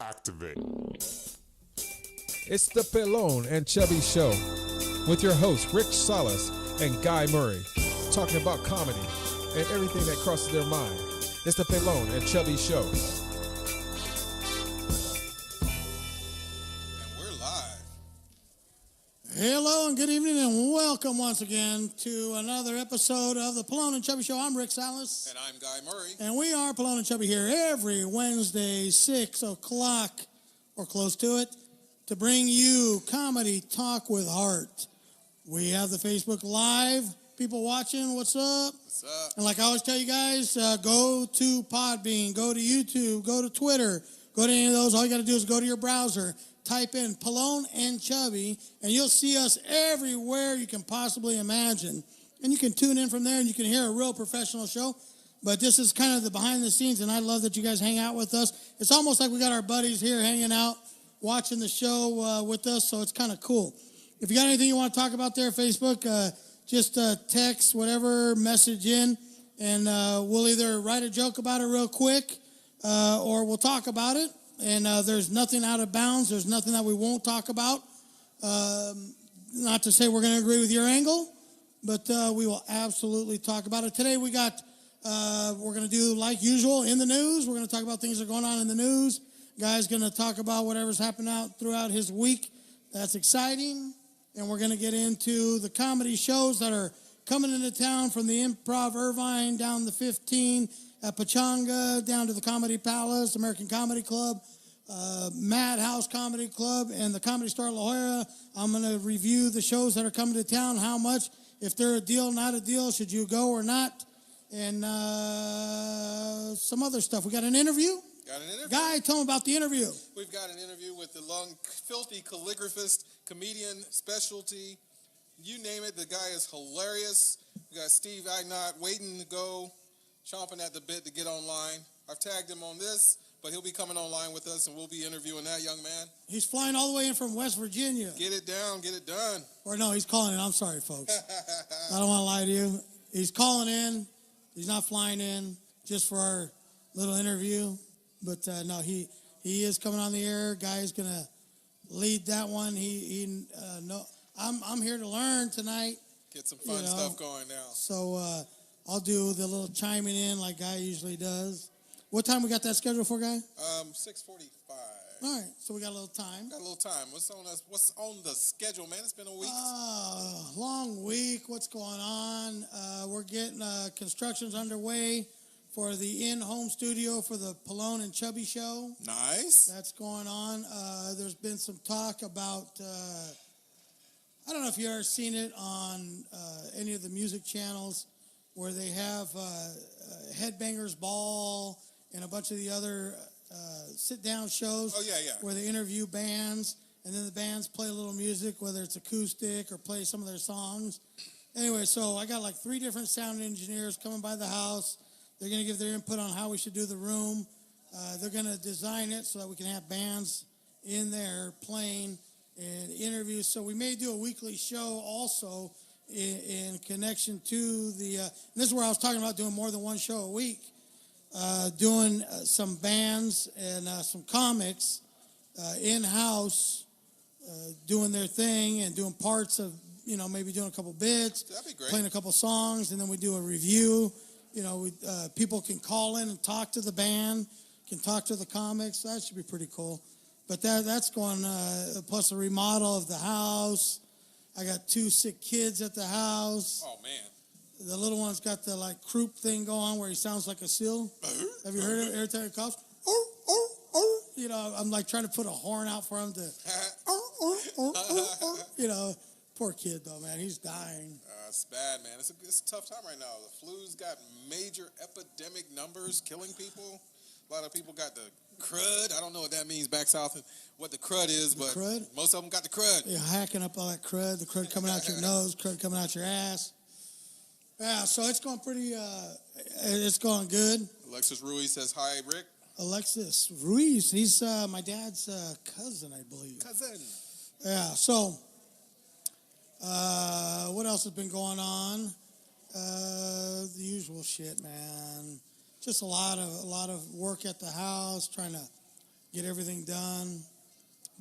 Activate. It's the Pelon and Chubby Show with your hosts Rick Salas and Guy Murray, talking about comedy and everything that crosses their mind. It's the Pelon and Chubby Show. And we're live. Hello and good evening and welcome once again to another episode of the Pelon and Chubby Show. I'm Rick Salas. And I'm Guy Murray. And we are Pelon and Chubby here every Wednesday, 6 o'clock or close to it, to bring you comedy talk with heart. We have the Facebook Live. People watching, what's up? What's up? And like I always tell you guys, go to Podbean, go to YouTube, go to Twitter, go to any of those. All you got to do is go to your browser, type in Pelon and Chubby, and you'll see us everywhere you can possibly imagine. And you can tune in from there, and you can hear a real professional show. But this is kind of the behind the scenes, and I love that you guys hang out with us. It's almost like we got our buddies here hanging out, watching the show with us, so it's kind of cool. If you got anything you want to talk about there, Facebook, just text whatever message in, and we'll either write a joke about it real quick, or we'll talk about it. And there's nothing out of bounds. There's nothing that we won't talk about. Not to say we're going to agree with your angle, but we will absolutely talk about it. Today we're going to do like usual in the news. We're going to talk about things that are going on in the news. Guy's going to talk about whatever's happened out throughout his week. That's exciting. And we're going to get into the comedy shows that are coming into town, from the Improv Irvine down the 15 at Pachanga, down to the Comedy Palace, American Comedy Club, Madhouse Comedy Club, and the Comedy Store La Jolla. I'm going to review the shows that are coming to town, how much, if they're a deal, not a deal, should you go or not, and some other stuff. We got an interview? Got an interview. Guy, tell them about the interview. We've got an interview with the filthy calligraphist, comedian, specialty, you name it. The guy is hilarious. We got Steve Ignat waiting to go, chomping at the bit to get online. I've tagged him on this, but he'll be coming online with us, and we'll be interviewing that young man. He's flying all the way in from West Virginia. Get it down, get it done. Or no, he's calling in. I'm sorry, folks. I don't want to lie to you. He's calling in. He's not flying in just for our little interview. But no, he is coming on the air. Guy's going to lead that one. No, I'm here to learn tonight. Get some fun stuff going now. So I'll do the little chiming in like Guy usually does. What time we got that scheduled for, Guy? 6:45. All right, so we got a little time. Got a little time. What's on the schedule, man? It's been a week. Long week. What's going on? We're getting constructions underway for the in-home studio for the Pelon and Chubby Show. Nice. That's going on. There's been some talk about, I don't know if you've ever seen it on any of the music channels, where they have Headbangers Ball and a bunch of the other sit-down shows. Oh, yeah. Where they interview bands, and then the bands play a little music, whether it's acoustic or play some of their songs. Anyway, so I got like 3 different sound engineers coming by the house. They're going to give their input on how we should do the room. They're going to design it so that we can have bands in there playing and interviews. So we may do a weekly show also in connection to the... this is where I was talking about doing more than one show a week. Doing some bands and some comics in-house, doing their thing and doing parts of, maybe doing a couple bits. That'd be great. Playing a couple songs, and then we do a review. People can call in and talk to the band, can talk to the comics. That should be pretty cool. But that's going, plus a remodel of the house. I got 2 sick kids at the house. Oh, man. The little one's got the, croup thing going on where he sounds like a seal. Have you heard it? Every time he coughs, I'm trying to put a horn out for him to, poor kid, though, man. He's dying. It's bad, man. It's a tough time right now. The flu's got major epidemic numbers, killing people. A lot of people got the crud. I don't know what that means back south, what the crud is, but crud? Most of them got the crud. You're hacking up all that crud, the crud coming out your nose, crud coming out your ass. Yeah, so it's going it's going good. Alexis Ruiz says, hi, Rick. Alexis Ruiz, he's my dad's cousin, I believe. Cousin. Yeah, so what else has been going on? The usual shit, man. Just a lot of work at the house, trying to get everything done.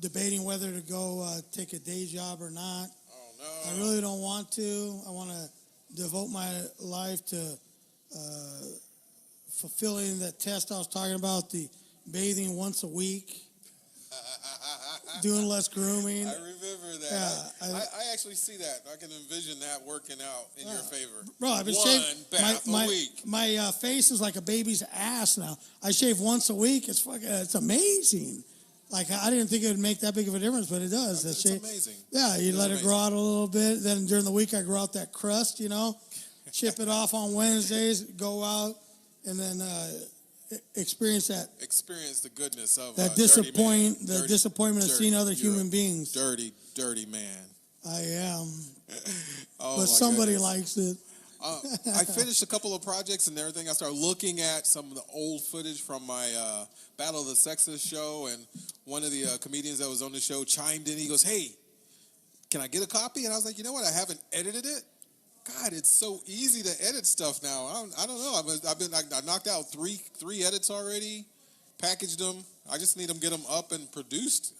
Debating whether to go take a day job or not. Oh no! I really don't want to. I want to devote my life to fulfilling that test I was talking about, the bathing once a week. Doing less grooming. I remember that. Yeah, I actually see that. I can envision that working out in your favor. Bro, I've been One bath a week. My face is like a baby's ass now. I shave once a week. It's amazing. Like, I didn't think it would make that big of a difference, but it does. It's amazing. Yeah, you let it grow out a little bit. Then during the week, I grow out that crust, chip it off on Wednesdays, go out, and then experience the goodness of that disappointment of seeing other human beings. Dirty man. I am. But somebody likes it. I finished a couple of projects and everything. I started looking at some of the old footage from my Battle of the Sexes show, and one of the comedians that was on the show chimed in. He goes, "Hey, can I get a copy?" And I was like, "You know what? I haven't edited it. God, it's so easy to edit stuff now. I don't know. I knocked out three edits already, packaged them. I just need them, get them up and produced.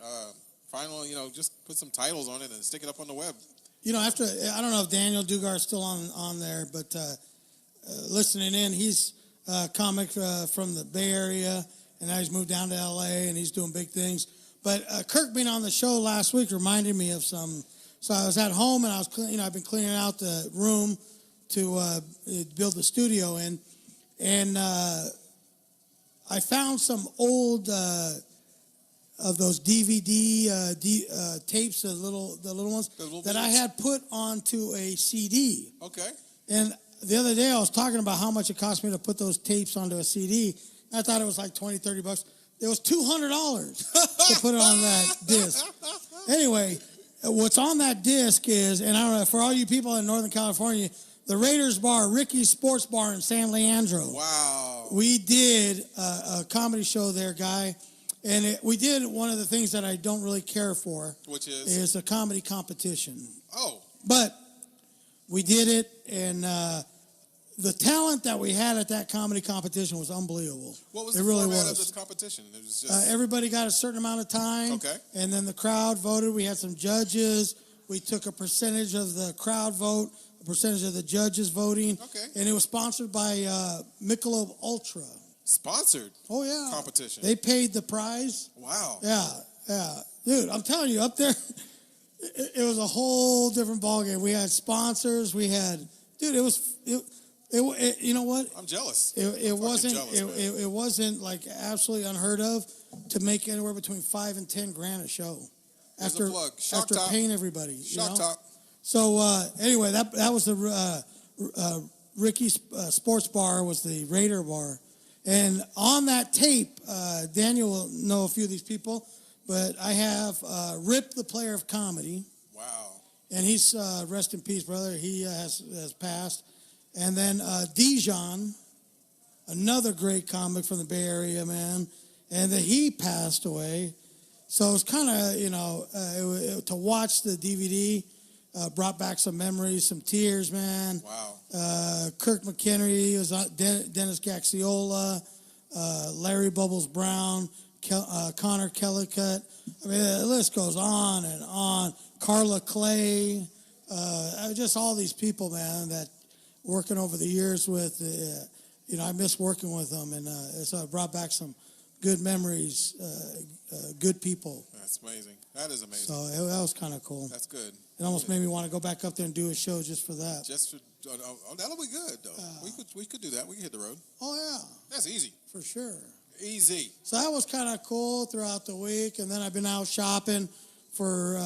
Finally, just put some titles on it and stick it up on the web." After, I don't know if Daniel Dugar is still on there, but listening in, he's a comic from the Bay Area, and now he's moved down to L.A., and he's doing big things. But Kirk being on the show last week reminded me of some. So I was at home, and I was I've been cleaning out the room to build the studio in, and I found some old of those DVD tapes, the little ones that I had put onto a CD. Okay. And the other day I was talking about how much it cost me to put those tapes onto a CD. I thought it was like $20, $30. It was $200 to put it on that disc. Anyway, what's on that disc is, and I don't know, for all you people in Northern California, the Raiders Bar, Ricky's Sports Bar in San Leandro. Wow. We did a comedy show there, Guy. And we did one of the things that I don't really care for. Which is a comedy competition. Oh. But we did it, and the talent that we had at that comedy competition was unbelievable. What was the format of this competition? It was just everybody got a certain amount of time. Okay. And then the crowd voted. We had some judges. We took a percentage of the crowd vote, a percentage of the judges voting. Okay. And it was sponsored by Michelob Ultra. Sponsored? Oh, yeah. Competition. They paid the prize. Wow. Yeah. Dude, I'm telling you, up there, it was a whole different ballgame. We had sponsors. We had, dude, you know what? I'm jealous. It wasn't jealous, it wasn't like absolutely unheard of to make anywhere between $5,000 and $10,000 a show. There's a plug. After paying everybody. Shock Top. So anyway, that was the Ricky's Sports Bar was the Raider Bar. And on that tape, Daniel will know a few of these people, but I have Rip, the player of comedy. Wow. And he's, rest in peace, brother. He has passed. And then Dijon, another great comic from the Bay Area, man. And then he passed away. So it's kind of, to watch the DVD brought back some memories, some tears, man. Wow. Kirk McHenry, was Dennis Gaxiola, Larry Bubbles Brown, Connor Kellicott. I mean, the list goes on and on. Carla Clay, just all these people, man, that working over the years with, I miss working with them, and so it brought back some good memories, good people. That's amazing. That is amazing. So that was kind of cool. That's good. It almost made me want to go back up there and do a show just for that. That'll be good, though. We could do that. We could hit the road. Oh, yeah. That's easy. For sure. Easy. So that was kind of cool throughout the week. And then I've been out shopping for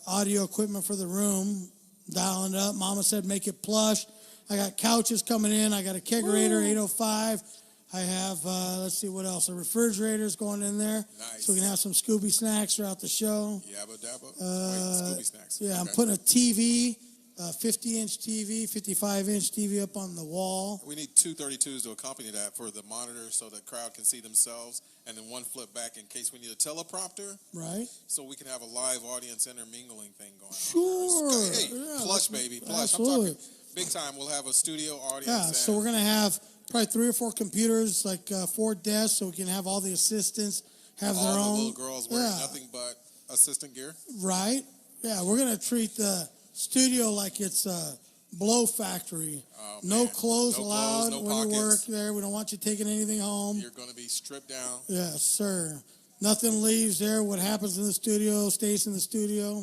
audio equipment for the room, dialing it up. Mama said make it plush. I got couches coming in. I got a kegerator, 805. I have, let's see what else. A refrigerator's going in there. Nice. So we can have some Scooby snacks throughout the show. Yabba dabba. Scooby snacks. Yeah, okay. I'm putting a TV, 50-inch TV, 55-inch TV up on the wall. We need two 32s to accompany that for the monitor so the crowd can see themselves, and then one flip back in case we need a teleprompter. Right. So we can have a live audience intermingling thing going on. Sure. Hey, plush, baby. Plush. Absolutely. I'm talking big time. We'll have a studio audience. Yeah, so we're going to have probably 3 or 4 computers, like 4 desks, so we can have all the assistants have all their the own. little girls wearing nothing but assistant gear. Right. Yeah, we're going to treat the studio like it's a blow factory. Oh, no man. clothes No allowed clothes, no when you work pockets. there. We don't want you taking anything home. You're going to be stripped down. Yes, sir. Nothing leaves there. What happens in the studio stays in the studio.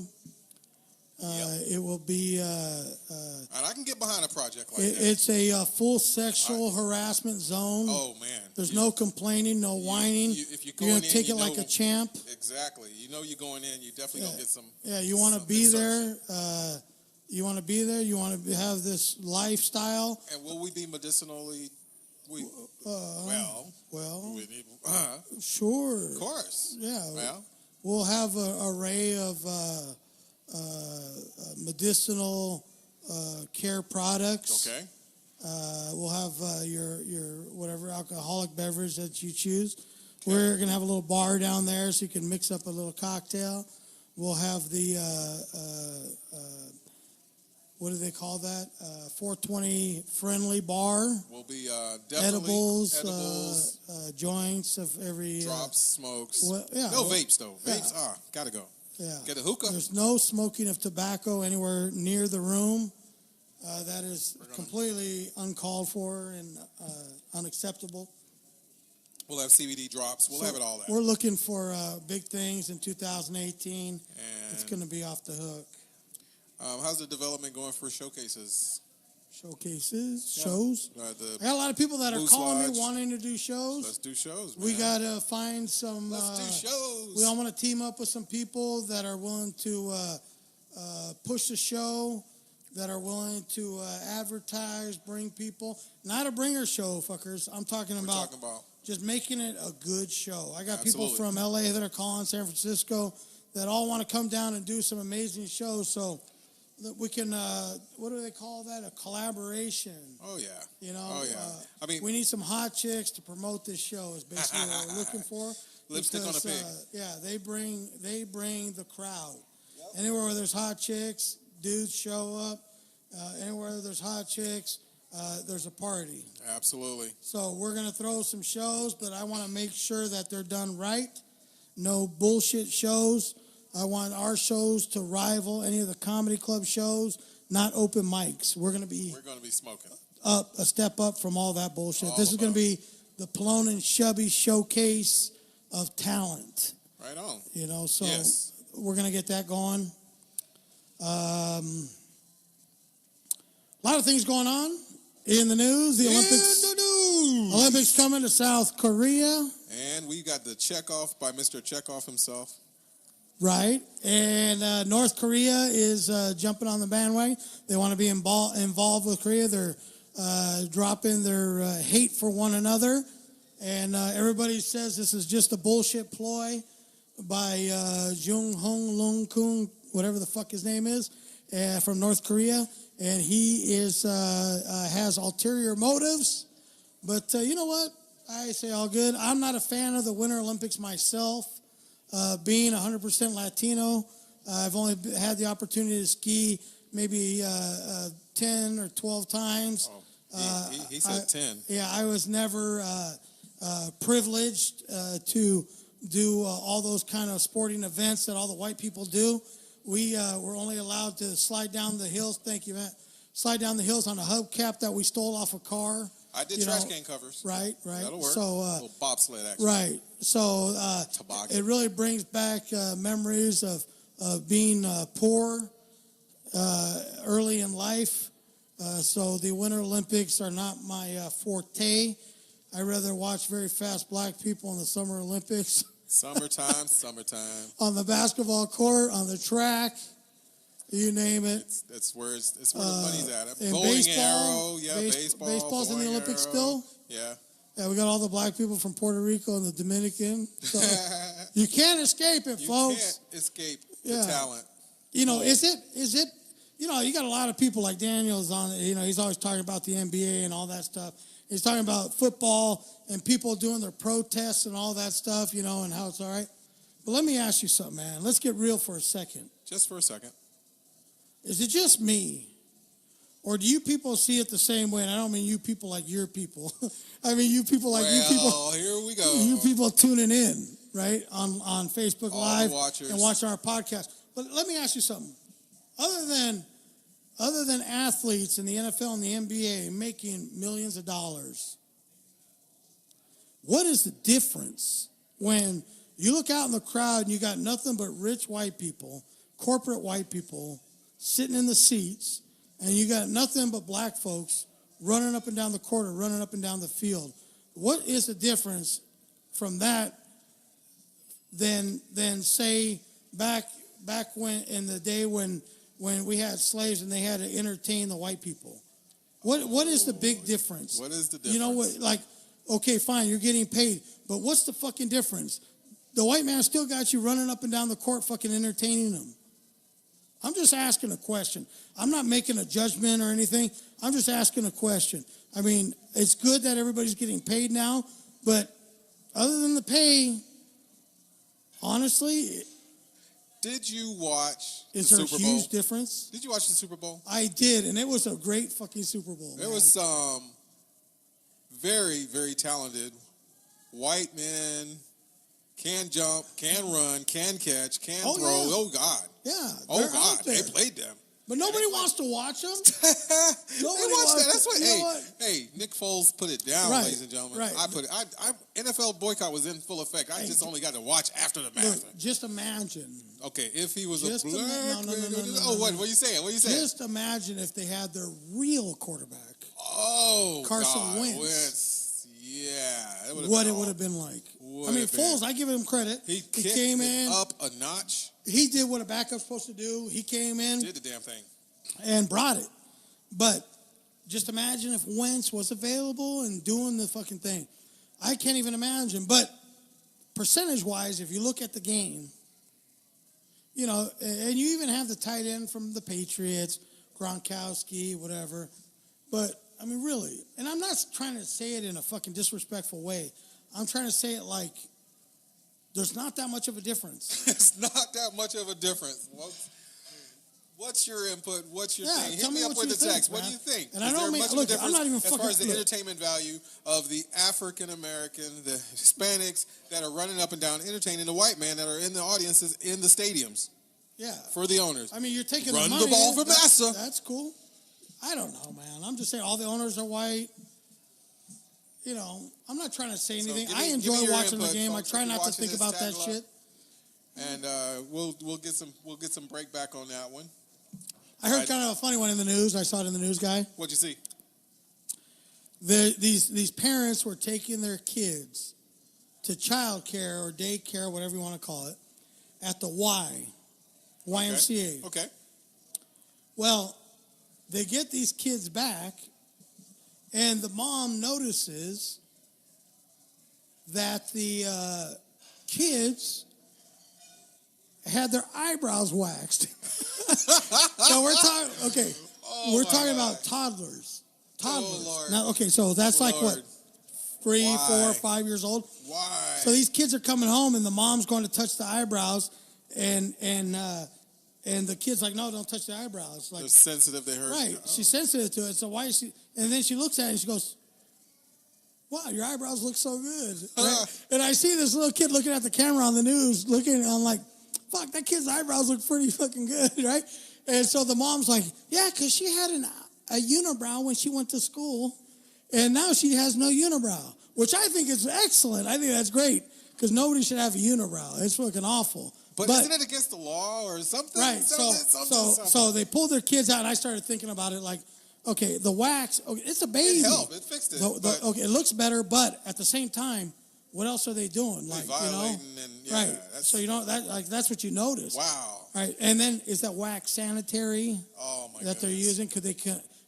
It will be... and I can get behind a project like that. It's a full sexual harassment zone. Oh, man. There's no complaining, no whining. If you're going to take it like a champ. Exactly. You know you're going in. You definitely going to get some... Yeah, you want to be there. You want to be there. You want to have this lifestyle. And will we be medicinally... Sure. Of course. Yeah. Well, we'll have an array of medicinal care products. okay. We'll have your whatever alcoholic beverage that you choose. Okay. We're going to have a little bar down there so you can mix up a little cocktail. We'll have the, what do they call that? 420 friendly bar. We'll be definitely... Edibles. Joints of every... Drops, smokes. Yeah, no vapes, though. Vapes, gotta go. Yeah. Get a hookah. There's no smoking of tobacco anywhere near the room. That is completely uncalled for and unacceptable. We'll have CBD drops. We'll have it all there. We're looking for big things in 2018. And it's going to be off the hook. How's the development going for showcases? Shows? I got a lot of people that are calling me wanting to do shows. Let's do shows, man. We got to find some... Let's do shows. We all want to team up with some people that are willing to push the show, that are willing to advertise, bring people. Not a bringer show, fuckers. I'm talking about just making it a good show. I got people from L.A. that are calling, San Francisco, that all want to come down and do some amazing shows. So we can, what do they call that? A collaboration. Oh, yeah. You know? Oh, yeah. I mean, we need some hot chicks to promote this show is basically what we're looking for. Lipstick on a pig. Yeah, they bring the crowd. Yep. Anywhere where there's hot chicks, dudes show up. Anywhere there's hot chicks, there's a party. Absolutely. So we're going to throw some shows, but I want to make sure that they're done right. No bullshit shows. I want our shows to rival any of the comedy club shows, not open mics. We're going to be smoking. A step up from all that bullshit. This is going to be the Pelon and Chubby showcase of talent. Right on. You know, so we're going to get that going. A lot of things going on in the news. The Olympics coming to South Korea. And we got the Chekhov by Mr. Chekhov himself. Right. And North Korea is jumping on the bandwagon. They want to be involved with Korea. They're dropping their hate for one another. And everybody says this is just a bullshit ploy by Jung Hong Lung Kung, whatever the fuck his name is, from North Korea. And he has ulterior motives. But you know what? I say all good. I'm not a fan of the Winter Olympics myself. Being 100% Latino, I've only had the opportunity to ski maybe 10 or 12 times. Oh, he said 10. Yeah, I was never privileged to do all those kind of sporting events that all the white people do. We were only allowed to slide down the hills. Thank you, Matt. Slide down the hills on a hubcap that we stole off a car. I did trash can covers. Right. That'll work. So, a little bobsled action. Right. So it really brings back memories of being poor early in life. So the Winter Olympics are not my forte. I rather watch very fast black people in the Summer Olympics. Summertime. On the basketball court, on the track. You name it. It's where the money's at. And bowling baseball, arrow, baseball. Baseball's in the Olympics still. Yeah. Yeah, we got all the black people from Puerto Rico and the Dominican. So you can't escape it, folks. You can't escape the talent. You know, is it? You know, you got a lot of people like Daniel's on. You know, he's always talking about the NBA and all that stuff. He's talking about football and people doing their protests and all that stuff. You know, and how it's all right. But let me ask you something, man. Let's get real for a second. Just for a second. Is it just me? Or do you people see it the same way? And I don't mean you people like your people. I mean you people like you people. Well, here we go. You people tuning in, right, on Facebook All Live the watchers. and watching our podcast. But let me ask you something. Other than athletes in the NFL and the NBA making millions of dollars, what is the difference when you look out in the crowd and you got nothing but rich white people, corporate white people, sitting in the seats, and you got nothing but black folks running up and down the court or running up and down the field? What is the difference from that than say back when in the day when we had slaves and they had to entertain the white people? What is the big difference? What is the difference? You know what? Like, okay, fine, you're getting paid, but what's the fucking difference? The white man still got you running up and down the court fucking entertaining them. I'm just asking a question. I'm not making a judgment or anything. I'm just asking a question. I mean, it's good that everybody's getting paid now, but other than the pay, honestly, did you watch the is there Super a Bowl? huge difference? Did you watch the Super Bowl? I did, and it was a great fucking Super Bowl. There was some very, very talented white men. Can jump, can run, can catch, can throw. Yeah. Oh, God. Yeah. Oh, God. They played them. But nobody wants to watch them. They watched that. That's what. You know what? Hey, Nick Foles put it down, Right, ladies and gentlemen. right. I put it. NFL boycott was in full effect. I just only got to watch after the match. Look, just imagine. Okay, if he was Just a black no, man. no, Oh, what? What are you saying? What are you saying? Just imagine if they had their real quarterback. Oh, Carson God. Wentz. Yeah. What it would have been like. I mean, Foles, I give him credit. He came in up a notch. He did what a backup's supposed to do. He came in. Did the damn thing. And brought it. But just imagine if Wentz was available and doing the fucking thing. I can't even imagine. But percentage-wise, if you look at the game, you know, and you even have the tight end from the Patriots, Gronkowski, whatever. But, I mean, really, and I'm not trying to say it in a fucking disrespectful way. I'm trying to say it like there's not that much of a difference. It's not that much of a difference. What's your input? What's your thing? Tell Hit me up with the text. Man. What do you think? And I don't mean, look, I'm not even as fucking... far as the entertainment value of the African American, the Hispanics that are running up and down entertaining the white man that are in the audiences in the stadiums. Yeah. For the owners. I mean, you're taking Run the money. the ball for Massa. That's cool. I don't know, man. I'm just saying all the owners are white. You know, I'm not trying to say anything. I enjoy watching the game. Folks. I try not to think about that shit. And we'll get some break back on that one. I heard kind of a funny one in the news. I saw it in the news, guy. What'd you see? These parents were taking their kids to child care or daycare, whatever you want to call it, at the YMCA. Okay. Well, they get these kids back, and the mom notices that the kids had their eyebrows waxed. So we're talking. Okay, we're talking about toddlers. Oh, Lord. Now, okay, so that's like what, 3, 4, 5 years old. Why? So these kids are coming home, and the mom's going to touch the eyebrows, and the kid's like, no, don't touch the eyebrows. Like, they're sensitive. They hurt. Right. Oh. She's sensitive to it. So why is she? And then she looks at it and she goes, wow, your eyebrows look so good. Right? And I see this little kid looking at the camera on the news, looking, and I'm like, fuck, that kid's eyebrows look pretty fucking good, right? And so the mom's like, yeah, because she had a unibrow when she went to school, and now she has no unibrow, which I think is excellent. I think that's great, because nobody should have a unibrow. It's fucking awful. But isn't it against the law or something? Right. Something. So they pulled their kids out, and I started thinking about it like, okay, the wax, okay, it's a baby. It helped. It fixed it. Okay, it looks better, but at the same time, what else are they doing? Like, violating and right. So that's what you notice. Wow. Right. And then is that wax sanitary? Oh my. That they're using? Could they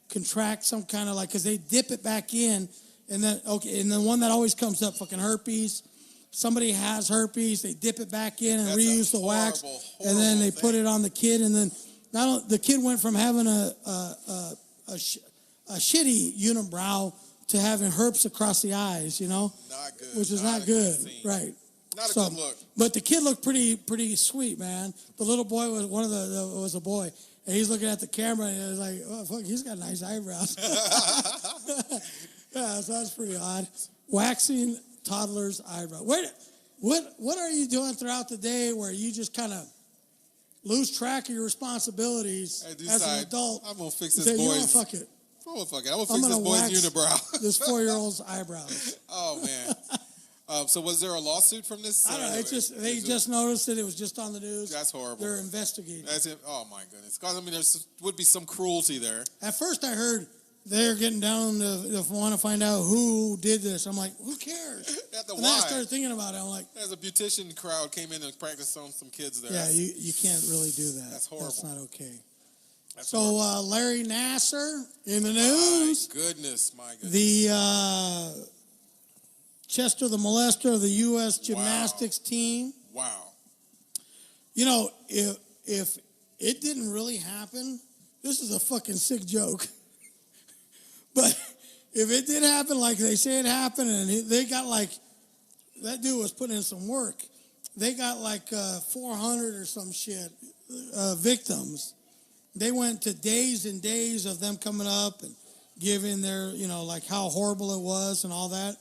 contract some kind of like? Because they dip it back in, and then and then one that always comes up, fucking herpes. Somebody has herpes, they dip it back in and reuse the wax, and then they put it on the kid, and then the kid went from having a shitty unibrow to having herpes across the eyes, you know? Not good. Which is not good, right? Not a good look. But the kid looked pretty sweet, man. The little boy was was a boy, And he's looking at the camera, and he's like, oh, fuck, he's got nice eyebrows. Yeah, so that's pretty odd. Waxing toddler's eyebrow. Wait, what are you doing throughout the day where you just kind of lose track of your responsibilities as an adult? I'm going to fix this boy's... boy's... You know, fuck it. I'm going to fix this boy's unibrow. This 4-year-old's eyebrows. Oh, man. So was there a lawsuit from this? I don't know. They just noticed it. It was just on the news. That's horrible. They're investigating. That's it. Oh, my goodness. I mean, there would be some cruelty there. At first, I heard they're getting down to want to find out who did this. I'm like, who cares? And then I started thinking about it. I'm like, as a beautician crowd came in and practiced on some kids there. Yeah, you can't really do that. That's horrible. That's not okay. Larry Nassar in the news. My goodness. The Chester the Molester of the U.S. gymnastics team. Wow. You know, if it didn't really happen, this is a fucking sick joke. But if it did happen like they say it happened, and they got like, that dude was putting in some work. They got like 400 or some shit victims. They went to days and days of them coming up and giving their, like how horrible it was and all that.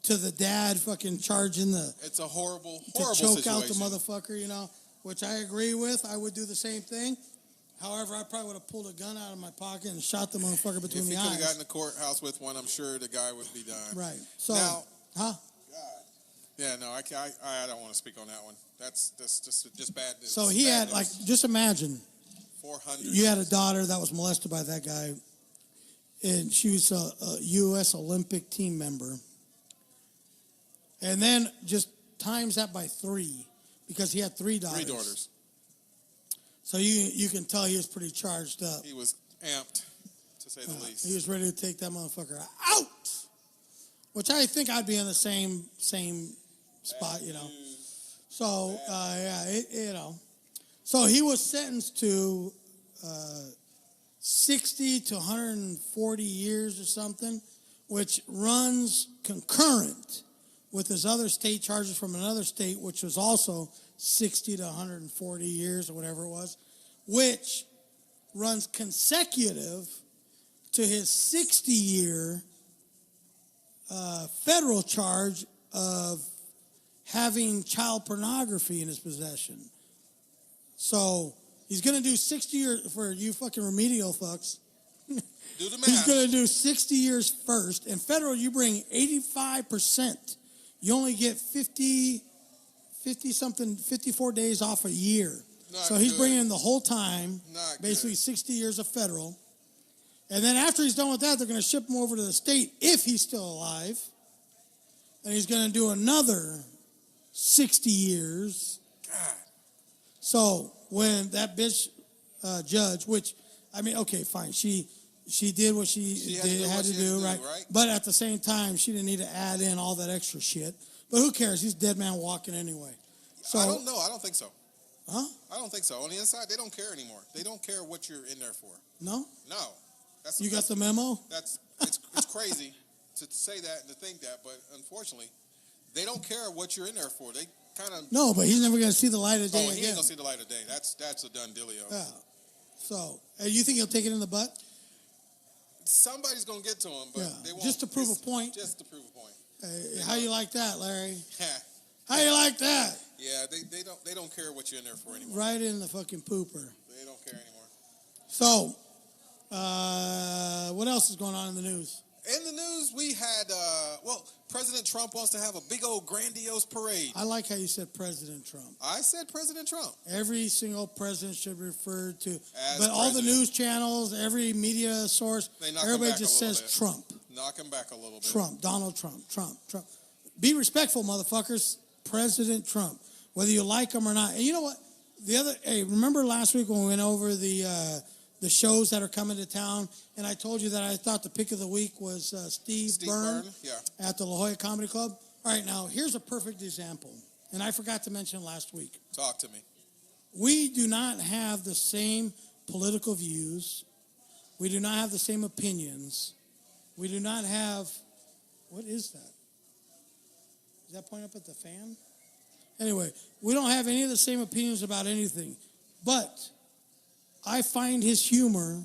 To the dad fucking charging it's a horrible to choke situation. out the motherfucker, which I agree with. I would do the same thing. However, I probably would have pulled a gun out of my pocket and shot the motherfucker between the eyes. If you could have gotten in the courthouse with one, I'm sure the guy would be done. Right. So, now, huh? Yeah, no, I don't want to speak on that one. That's just bad news. So he had, just imagine. 400. You had a daughter that was molested by that guy, and she was a U.S. Olympic team member. And then just times that by 3, because he had 3 daughters. 3 daughters. So you can tell he was pretty charged up. He was amped, to say the least. He was ready to take that motherfucker out. Which I think I'd be in the same spot, So, So he was sentenced to 60 to 140 years or something, which runs concurrent with his other state charges from another state, which was also 60 to 140 years or whatever it was, which runs consecutive to his 60-year federal charge of having child pornography in his possession. So he's going to do 60 years for you fucking remedial fucks. Do the math. He's going to do 60 years first. In federal, you bring 85%. You only get 54 days off a year. So he's bringing the whole time, basically 60 years of federal. And then after he's done with that, they're going to ship him over to the state if he's still alive. And he's going to do another 60 years. God. So when that bitch judge, which, I mean, okay, fine. She did what she had to do, right? But at the same time, she didn't need to add in all that extra shit. But who cares? He's a dead man walking anyway. So I don't know. I don't think so. Huh? I don't think so. On the inside, they don't care anymore. They don't care what you're in there for. No? No. You got the memo? It's crazy to say that and to think that, but unfortunately, they don't care what you're in there for. They kind of... No, but he's never going to see the light of day again. He ain't going to see the light of day. That's a done dealio. Yeah. So, you think he'll take it in the butt? Somebody's going to get to him, but they won't. Just to prove a point? Just to prove a point. How you like that, Larry? How you like that? Yeah, they don't care what you're in there for anymore. Right in the fucking pooper. They don't care anymore. So, what else is going on in the news? In the news, we had, President Trump wants to have a big old grandiose parade. I like how you said President Trump. I said President Trump. Every single president should refer to, As but president. all the news channels, every media source, everybody just says bit. Trump. Knock him back a little bit. Trump, Donald Trump. Be respectful, motherfuckers. President Trump, whether you like him or not. And you know what? Remember last week when we went over the shows that are coming to town, and I told you that I thought the pick of the week was Steve Byrne at the La Jolla Comedy Club. All right, now here's a perfect example, and I forgot to mention last week. Talk to me. We do not have the same political views. We do not have the same opinions. We do not have, what is that? Is that pointing up at the fan? Anyway, we don't have any of the same opinions about anything. But I find his humor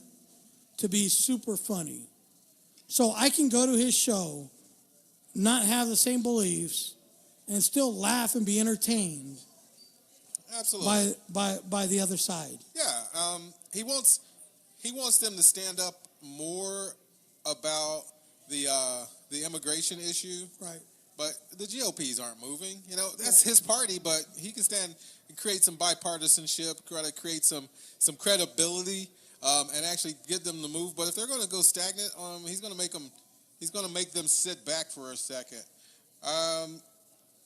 to be super funny. So I can go to his show, not have the same beliefs, and still laugh and be entertained. Absolutely. By the other side. Yeah. He wants them to stand up more about the immigration issue. Right. But the GOPs aren't moving. You know, that's his party, but he can stand and create some bipartisanship, try to create some credibility, and actually get them to move. But if they're going to go stagnant, he's going to make them sit back for a second.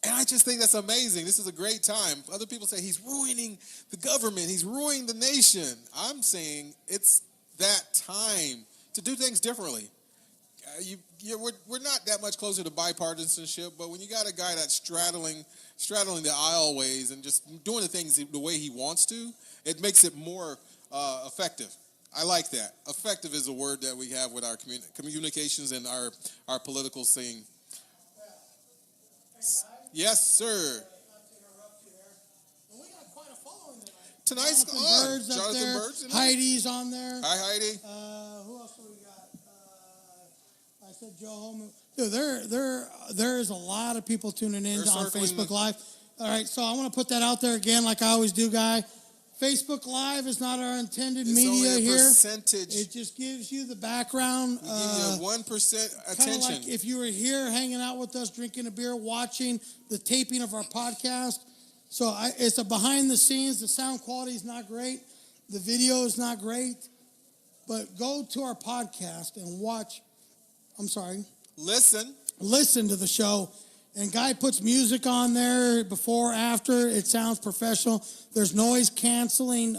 And I just think that's amazing. This is a great time. Other people say he's ruining the government. He's ruining the nation. I'm saying it's that time to do things differently. We're not that much closer to bipartisanship, but when you got a guy that's straddling the aisleways and just doing the things the way he wants to, it makes it more effective. I like that. Effective is a word that we have with our communications and our political scene. Yes, sir. We got quite a following tonight. Tonight's Jonathan Bird's up there. Bird's Heidi's on there. Hi, Heidi. Who else do we got? I said Joe Holman. Dude, there is a lot of people tuning in on Facebook Live. All right, so I want to put that out there again, like I always do, Guy. Facebook Live is not our intended media only a here. Percentage. It just gives you the background. We give you 1% attention. Like if you were here hanging out with us, drinking a beer, watching the taping of our podcast. So it's a behind the scenes. The sound quality is not great. The video is not great. But go to our podcast and watch. Listen to the show. And Guy puts music on there before, after. It sounds professional. There's noise canceling,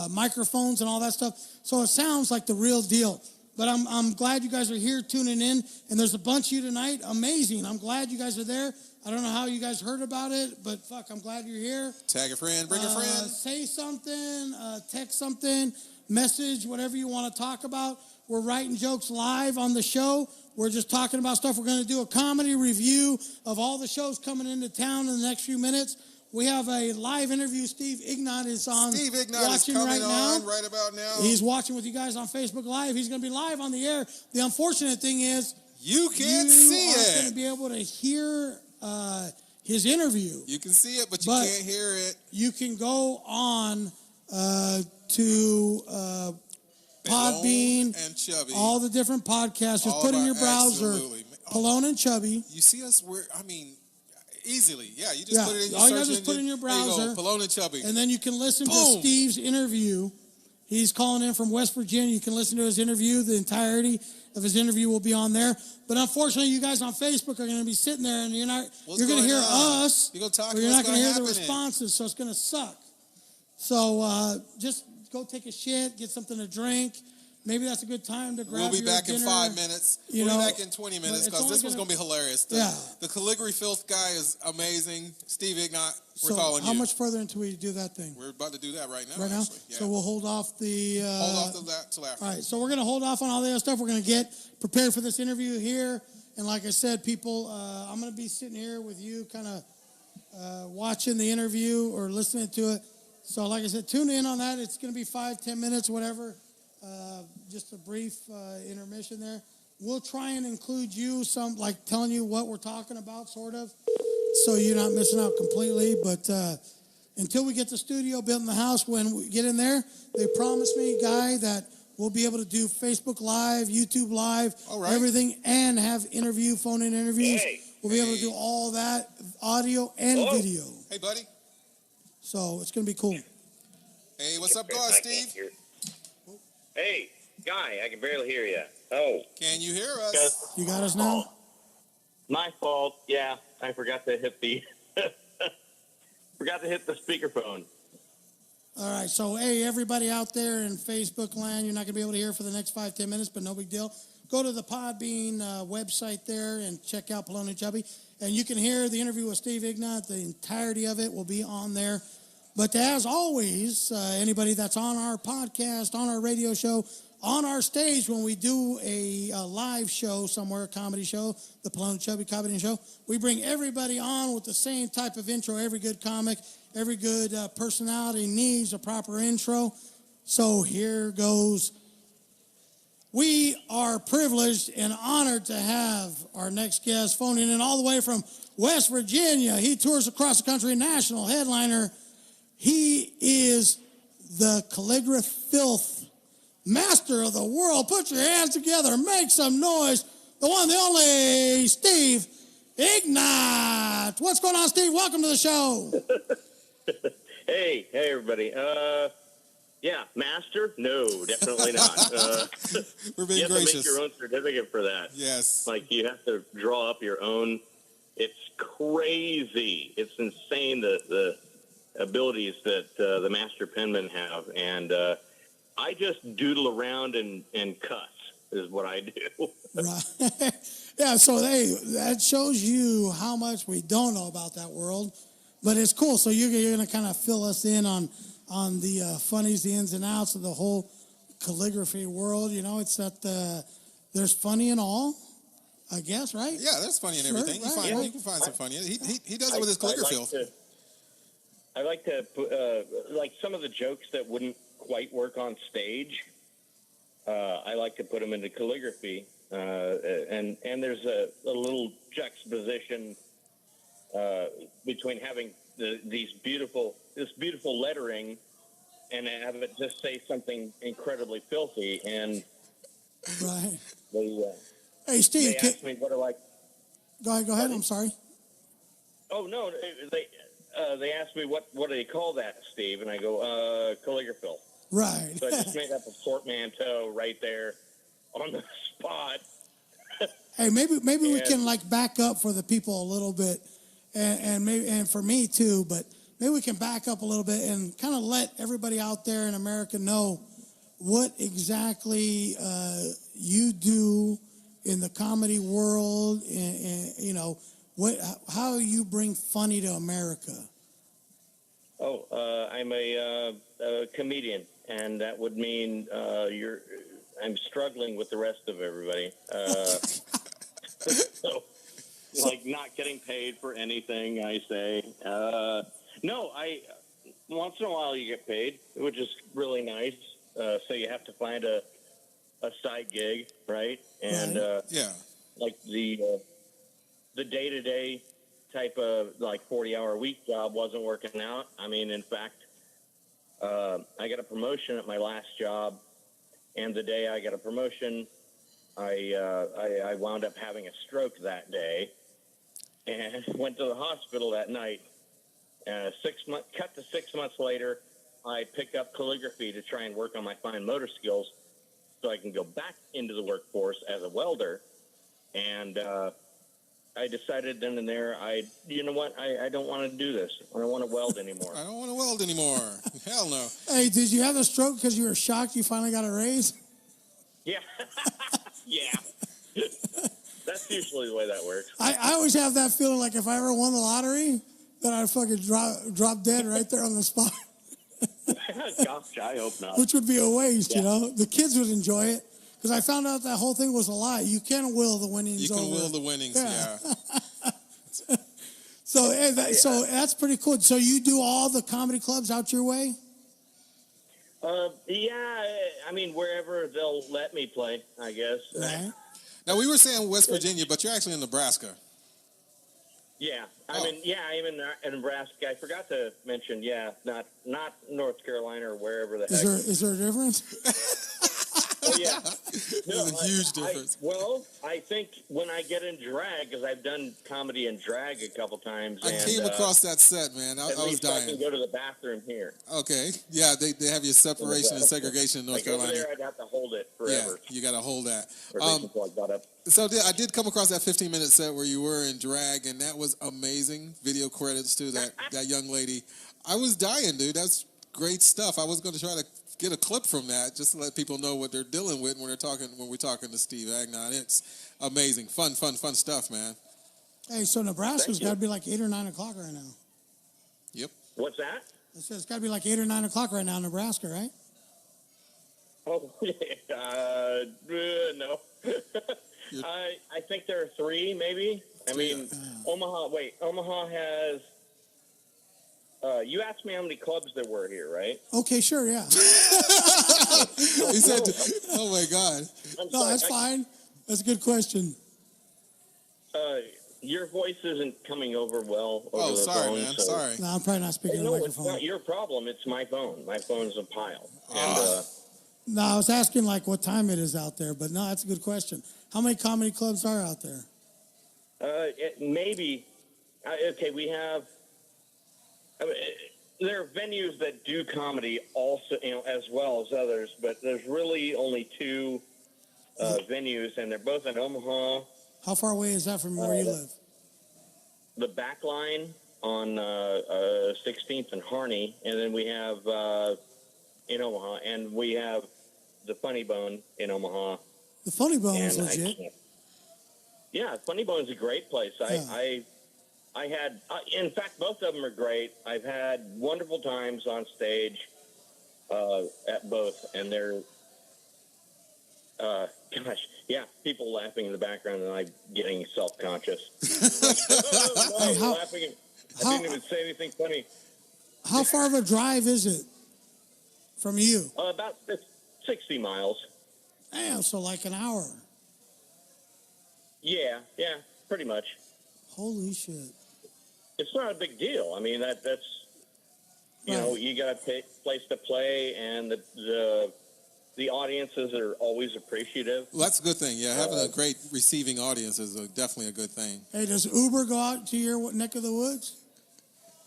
microphones and all that stuff. So it sounds like the real deal. But I'm glad you guys are here tuning in. And there's a bunch of you tonight. Amazing. I'm glad you guys are there. I don't know how you guys heard about it, but fuck, I'm glad you're here. Tag a friend, bring a friend. Say something, text something, message, whatever you want to talk about. We're writing jokes live on the show. We're just talking about stuff. We're going to do a comedy review of all the shows coming into town in the next few minutes. We have a live interview. Steve Ignat is on. Steve Ignat watching is coming right on right about now. He's watching with you guys on Facebook Live. He's going to be live on the air. The unfortunate thing is you can't see it. You're not going to be able to hear his interview. You can see it, but you can't hear it. You can go on to Podbean, and Chubby. all the different podcasts. Just put in your browser, Pelon and Chubby. You see us? Easily. Yeah, you just put it in your all search you engine. just put in your browser. There you go, Pelon and Chubby. And then you can listen to Steve's interview. He's calling in from West Virginia. You can listen to his interview. The entirety of his interview will be on there. But unfortunately, you guys on Facebook are going to be sitting there, and you're going to hear us. You're going to talk. But you're not going to hear the responses, so it's going to suck. So just go take a shit, get something to drink. Maybe that's a good time to grab your dinner. We'll be back in 5 minutes. We'll be back in 20 minutes because this one's going to be hilarious. The calligraphy filth guy is amazing. Steve Ignat, we're calling you. How much further until we do that thing? We're about to do that right now. Right now? Actually. Yeah. So we'll hold off the... till after. All right, so we're going to hold off on all the other stuff. We're going to get prepared for this interview here. And like I said, people, I'm going to be sitting here with you kind of watching the interview or listening to it. So like I said, tune in on that. It's going to be 5-10 minutes, whatever. Just a brief intermission there. We'll try and include you like telling you what we're talking about, sort of, so you're not missing out completely. But until we get the studio built in the house, when we get in there, they promised me, Guy, that we'll be able to do Facebook Live, YouTube Live, everything, and have phone-in interviews. We'll be able to do all that, audio and video. Hey, buddy. So it's going to be cool. Hey, what's up, God, Steve? Hey, Guy, I can barely hear you. Oh. Can you hear us? You got us now? My fault. Yeah, I forgot to hit the speakerphone. All right, so, hey, everybody out there in Facebook land, you're not going to be able to hear for the next 5-10 minutes, but no big deal. Go to the Podbean website there and check out Pelon and Chubby, and you can hear the interview with Steve Ignat. The entirety of it will be on there. But as always, anybody that's on our podcast, on our radio show, on our stage when we do a live show somewhere, a comedy show, the Pelon and Chubby Comedy Show, we bring everybody on with the same type of intro. Every good comic, every good personality needs a proper intro. So here goes. We are privileged and honored to have our next guest phoning in all the way from West Virginia. He tours across the country, national headliner. He is the calligraphist, master of the world. Put your hands together, make some noise. The one, the only, Steve Ignat. What's going on, Steve? Welcome to the show. Hey, everybody. Yeah, master? No, definitely not. We're being you have gracious. to make your own certificate for that. Yes. Like, you have to draw up your own. It's crazy. It's insane, the abilities that the master penmen have. And I just doodle around and cuss is what I do. Right. Yeah, so that shows you how much we don't know about that world. But it's cool. So you're going to kind of fill us in on the funnies, the ins and outs of the whole calligraphy world. You know, it's that there's funny in all, I guess, right? Yeah, there's funny in everything. Right, You can find some funny. He does it with his calligraphy. I like to put, like some of the jokes that wouldn't quite work on stage. I like to put them into calligraphy, and there's a little juxtaposition between having this beautiful lettering and have it just say something incredibly filthy. And right. Hey, Steve, they asked me what do I. Go ahead. I'm sorry. Oh no, they asked me what do they call that, Steve, and I go calligraphy. Right. So I just made up a portmanteau right there on the spot. Hey, maybe we can like back up for the people a little bit, and for me too. But maybe we can back up a little bit and kind of let everybody out there in America know what exactly you do in the comedy world, and you know how you bring funny to America. Oh, I'm a comedian, and that would mean I'm struggling with the rest of everybody. So, like, not getting paid for anything I say. No, once in a while you get paid, which is really nice. So you have to find a side gig, right? And yeah, like the day-to-day type of like 40-hour week job wasn't working out. I mean, in fact, I got a promotion at my last job, and the day I got a promotion, I wound up having a stroke that day, and went to the hospital that night. 6 months later, I picked up calligraphy to try and work on my fine motor skills, so I can go back into the workforce as a welder. And I decided then and there, you know what, I don't want to do this. I don't want to weld anymore. I don't want to weld anymore. Hell no. Hey, did you have a stroke because you were shocked you finally got a raise? Yeah. Yeah. That's usually the way that works. I always have that feeling like if I ever won the lottery, that I'd fucking drop dead right there on the spot. Gosh, I hope not. Which would be a waste, you know? The kids would enjoy it. Because I found out that whole thing was a lie. You can will the winnings over. You can will the winnings, yeah. So that's pretty cool. So you do all the comedy clubs out your way? Yeah, I mean, wherever they'll let me play, I guess. Right. Now, we were saying West Virginia, but you're actually in Nebraska. Yeah, I am in Nebraska. I forgot to mention, not North Carolina or wherever the heck. Is there a difference? Oh, yeah. There's a huge difference. I think when I get in drag, because I've done comedy in drag a couple times. I came across that set, man. I was dying. I can go to the bathroom here. Okay. Yeah, they have your separation and segregation in North Carolina. Over there, I'd have to hold it forever. Yeah, you got to hold that. So I did come across that 15-minute set where you were in drag, and that was amazing. Video credits to that young lady. I was dying, dude. That's great stuff. I was going to try to get a clip from that just to let people know what they're dealing with when we're talking to Steve Ignat. It's amazing. Fun stuff, man. Hey, so Nebraska's got to be like 8 or 9 o'clock right now. Yep. What's that? It says it's got to be like 8 or 9 o'clock right now in Nebraska, right? Oh, no. I think there are 3, maybe. I mean, Omaha has... you asked me how many clubs there were here, right? Okay, sure, yeah. He said, "Oh my God." No, that's fine. That's a good question. Your voice isn't coming over well over the sorry, phone. man. So. Sorry. No, I'm probably not speaking in the No, microphone. it's not your problem. It's my phone. My phone's a pile. And, No, I was asking like what time it is out there, but no, that's a good question. How many comedy clubs are out there? maybe. Okay, we have. I mean, there are venues that do comedy also, as well as others, but there's really only two venues, and they're both in Omaha. How far away is that from where you live? The back line on 16th and Harney, and then we have in Omaha, and we have the Funny Bone in Omaha. The Funny Bone is And legit. Yeah, Funny Bone's a great place. Yeah. I had, in fact, both of them are great. I've had wonderful times on stage at both, and they're, people laughing in the background, and I'm getting self-conscious. Hey, Laughing. I didn't even say anything funny. How far of a drive is it from you? About 60 miles. Damn, so like an hour. Yeah, pretty much. Holy shit. It's not a big deal. I mean, that's you know, you got a place to play, and the audiences are always appreciative. Well, that's a good thing. Yeah, having a great receiving audience is definitely a good thing. Hey, does Uber go out to your neck of the woods?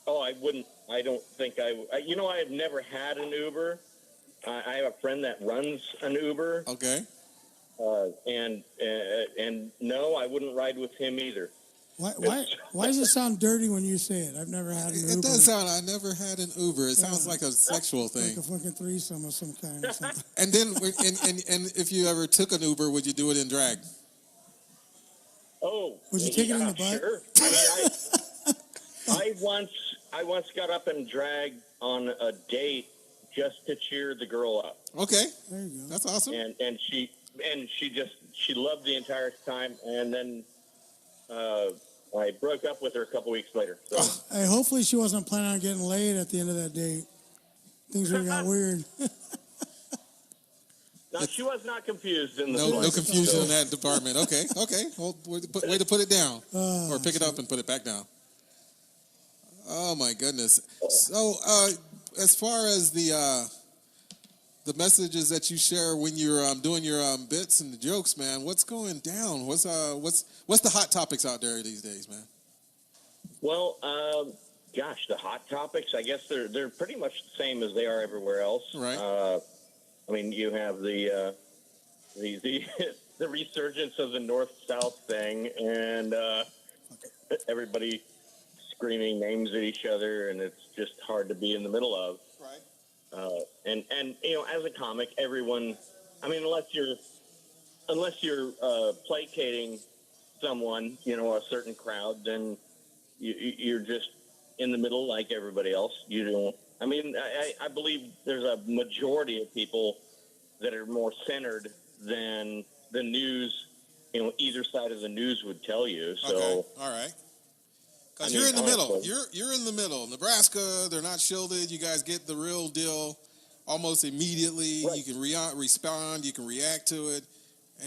Oh, I wouldn't. I don't think I have never had an Uber. I have a friend that runs an Uber. Okay. And no, I wouldn't ride with him either. Why does it sound dirty when you say it? I've never had an Uber. It does sound. I never had an Uber. It sounds like a sexual thing. Like a fucking threesome of some kind or something. And then, and if you ever took an Uber, would you do it in drag? Oh, would you take it in the butt? Sure. I once got up and dragged on a date just to cheer the girl up. Okay, there you go. That's awesome. And she loved the entire time, and then I broke up with her a couple weeks later. So. Hey, hopefully she wasn't planning on getting laid at the end of that date. Things really got weird. No, she was not confused in the no confusion in that department. Okay. Well, way to put it down, or pick it up and put it back down. Oh my goodness. So, as far as the messages that you share when you're doing your bits and the jokes, man, what's going down? What's the hot topics out there these days, man? Well, the hot topics, I guess they're pretty much the same as they are everywhere else. Right. I mean, you have the the resurgence of the North-South thing, and everybody screaming names at each other, and it's just hard to be in the middle of. Right. And as a comic, everyone, I mean, unless you're placating someone, a certain crowd, then you're just in the middle like everybody else. You don't. I mean, I believe there's a majority of people that are more centered than the news, either side of the news would tell you. So, okay. All right. Because you're in the middle. You're in the middle. Nebraska, they're not shielded. You guys get the real deal almost immediately. Right. You can respond. You can react to it,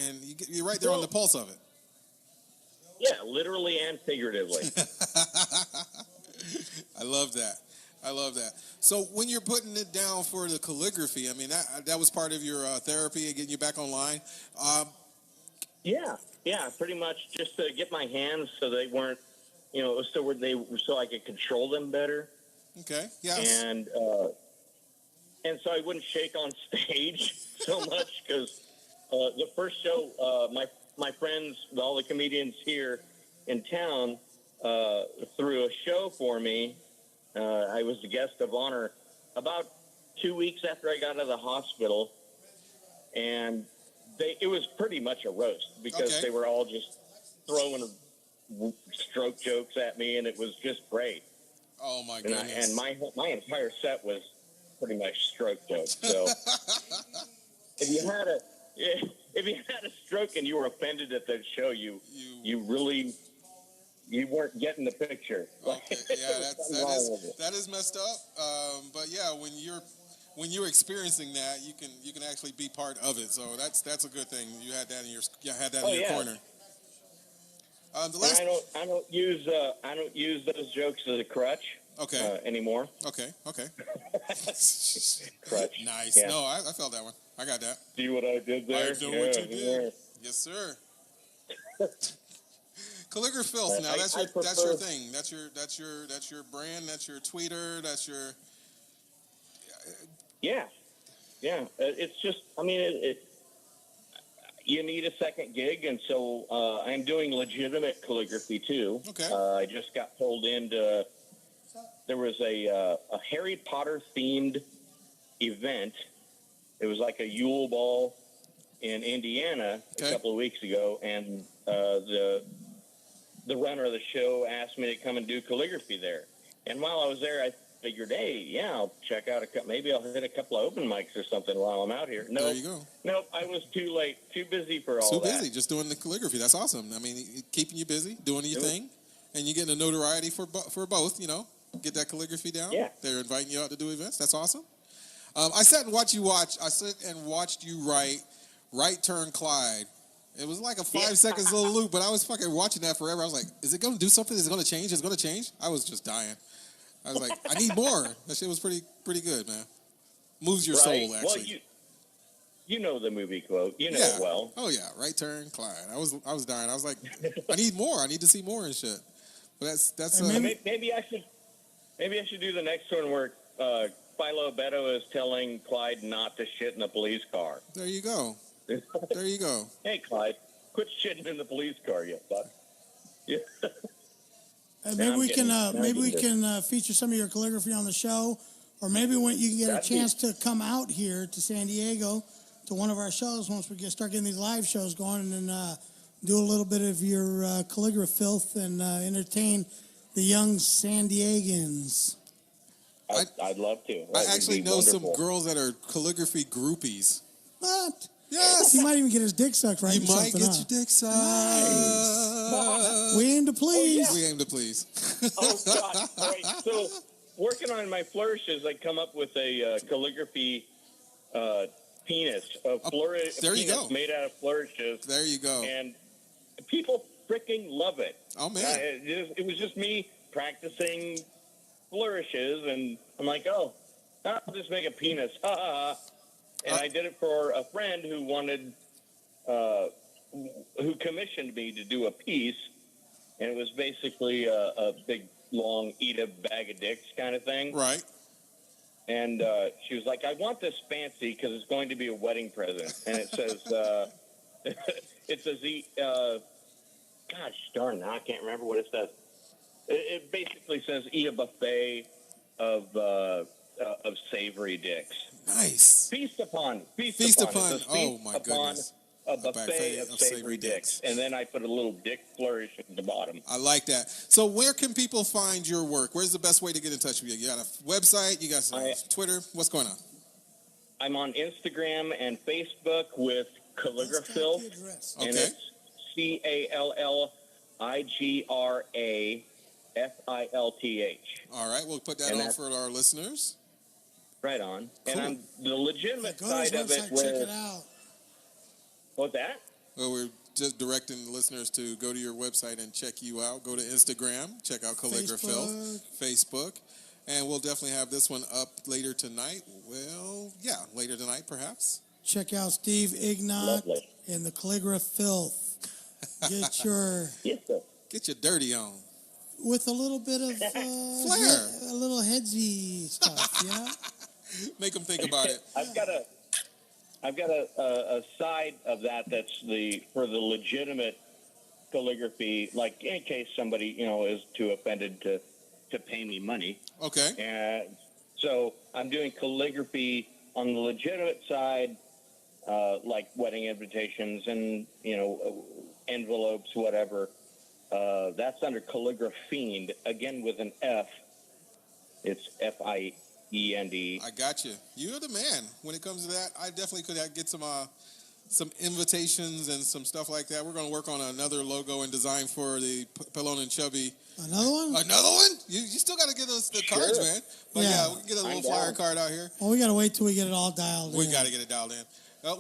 and you're right there on the pulse of it. Yeah, literally and figuratively. I love that. So when you're putting it down for the calligraphy, I mean, that was part of your therapy and getting you back online? Yeah, pretty much just to get my hands so they weren't, so I could control them better. Okay, yeah. And so I wouldn't shake on stage so much because the first show, my friends, all the comedians here in town, threw a show for me. I was the guest of honor about 2 weeks after I got out of the hospital, and it was pretty much a roast because they were all just throwing stroke jokes at me, and it was just great. Oh my goodness! And my entire set was pretty much stroke jokes. So if you had a stroke and you were offended at that show, you really. You weren't getting the picture. Okay. Yeah, that is messed up. But yeah, when when you're experiencing that, you can actually be part of it. So that's a good thing. You had that in your corner. I don't use those jokes as a crutch. Okay. Anymore. Okay. Crutch. Nice. Yeah. No, I felt that one. I got that. See what I did there? I know what you did. Yes, sir. Calligraphist. Now that's your thing. That's your brand. That's your tweeter. That's your. Yeah. It's just. I mean, you need a second gig, and so I'm doing legitimate calligraphy too. Okay. I just got pulled into. There was a Harry Potter themed event. It was like a Yule Ball in Indiana a couple of weeks ago, and the runner of the show asked me to come and do calligraphy there. And while I was there, I figured, hey, I'll check out maybe I'll hit a couple of open mics or something while I'm out here. No, there you go. Nope, I was too late, too busy for all that. Too busy, just doing the calligraphy. That's awesome. I mean, keeping you busy, doing your thing, and you're getting a notoriety for both. Get that calligraphy down. Yeah. They're inviting you out to do events. That's awesome. I sat and watched you write Right Turn Clyde. It was like a 5 seconds little loop, but I was fucking watching that forever. I was like, is it going to do something? Is it going to change? Is it going to change? I was just dying. I was like, I need more. That shit was pretty good, man. Moves your soul, actually. Well, you know the movie quote. You know it well. Oh, yeah. Right Turn Clyde. I was dying. I was like, I need more. I need to see more and shit. But that's maybe I should do the next one where Philo Beto is telling Clyde not to shit in a police car. There you go. Hey, Clyde, quit shitting in the police car, you fuck. Yeah. Maybe we can feature some of your calligraphy on the show, or maybe when you can get a chance to come out here to San Diego to one of our shows once we start getting these live shows going, and then do a little bit of your calligraphy filth and entertain the young San Diegans. I'd love to. I actually know some girls that are calligraphy groupies. What? Yes. He might even get his dick sucked right. You might get your dick sucked. Nice. We aim to please. We aim to please. Oh, God. All right. So, working on my flourishes, I come up with a calligraphy penis. There you go. Made out of flourishes. There you go. And people freaking love it. Oh, man. It was just me practicing flourishes, and I'm like, I'll just make a penis. And I did it for a friend who wanted, who commissioned me to do a piece, and it was basically a big, long, eat a bag of dicks kind of thing. Right. And she was like, I want this fancy because it's going to be a wedding present. And it says, gosh darn, now I can't remember what it says. It basically says, eat a buffet of savory dicks. Nice. Feast upon. Oh, my goodness. A buffet of savory dicks. And then I put a little dick flourish at the bottom. I like that. So where can people find your work? Where's the best way to get in touch with you? You got a website? You got some Twitter? What's going on? I'm on Instagram and Facebook with Calligraphist. Okay. And it's CALLIGRAFILTH. All right. We'll put that on for our listeners. Right on. Cool. And I'm the legitimate side of it. Check it out. What's that? Well, we're just directing the listeners to go to your website and check you out. Go to Instagram, check out Calligraphist, Facebook, and we'll definitely have this one up later tonight. Well, yeah, later tonight perhaps. Check out Steve Ignat and the Calligraphist. Get your dirty on. With a little bit of flair, a little headsy stuff, yeah. Make them think about it. I've got a side of that's for the legitimate calligraphy, like in case somebody is too offended to pay me money. Okay. And so I'm doing calligraphy on the legitimate side, like wedding invitations and envelopes, whatever. That's under Calligraphist, again with an F. It's FIEND. I got you. You're the man when it comes to that. I definitely could get some some invitations and some stuff like that. We're going to work on another logo and design for the Pelon and Chubby. Another one? Another one? You still got to get us the cards, man. But yeah, we can get a little flyer card out here. Well, we got to wait till we get it all dialed in. We got to get it dialed in.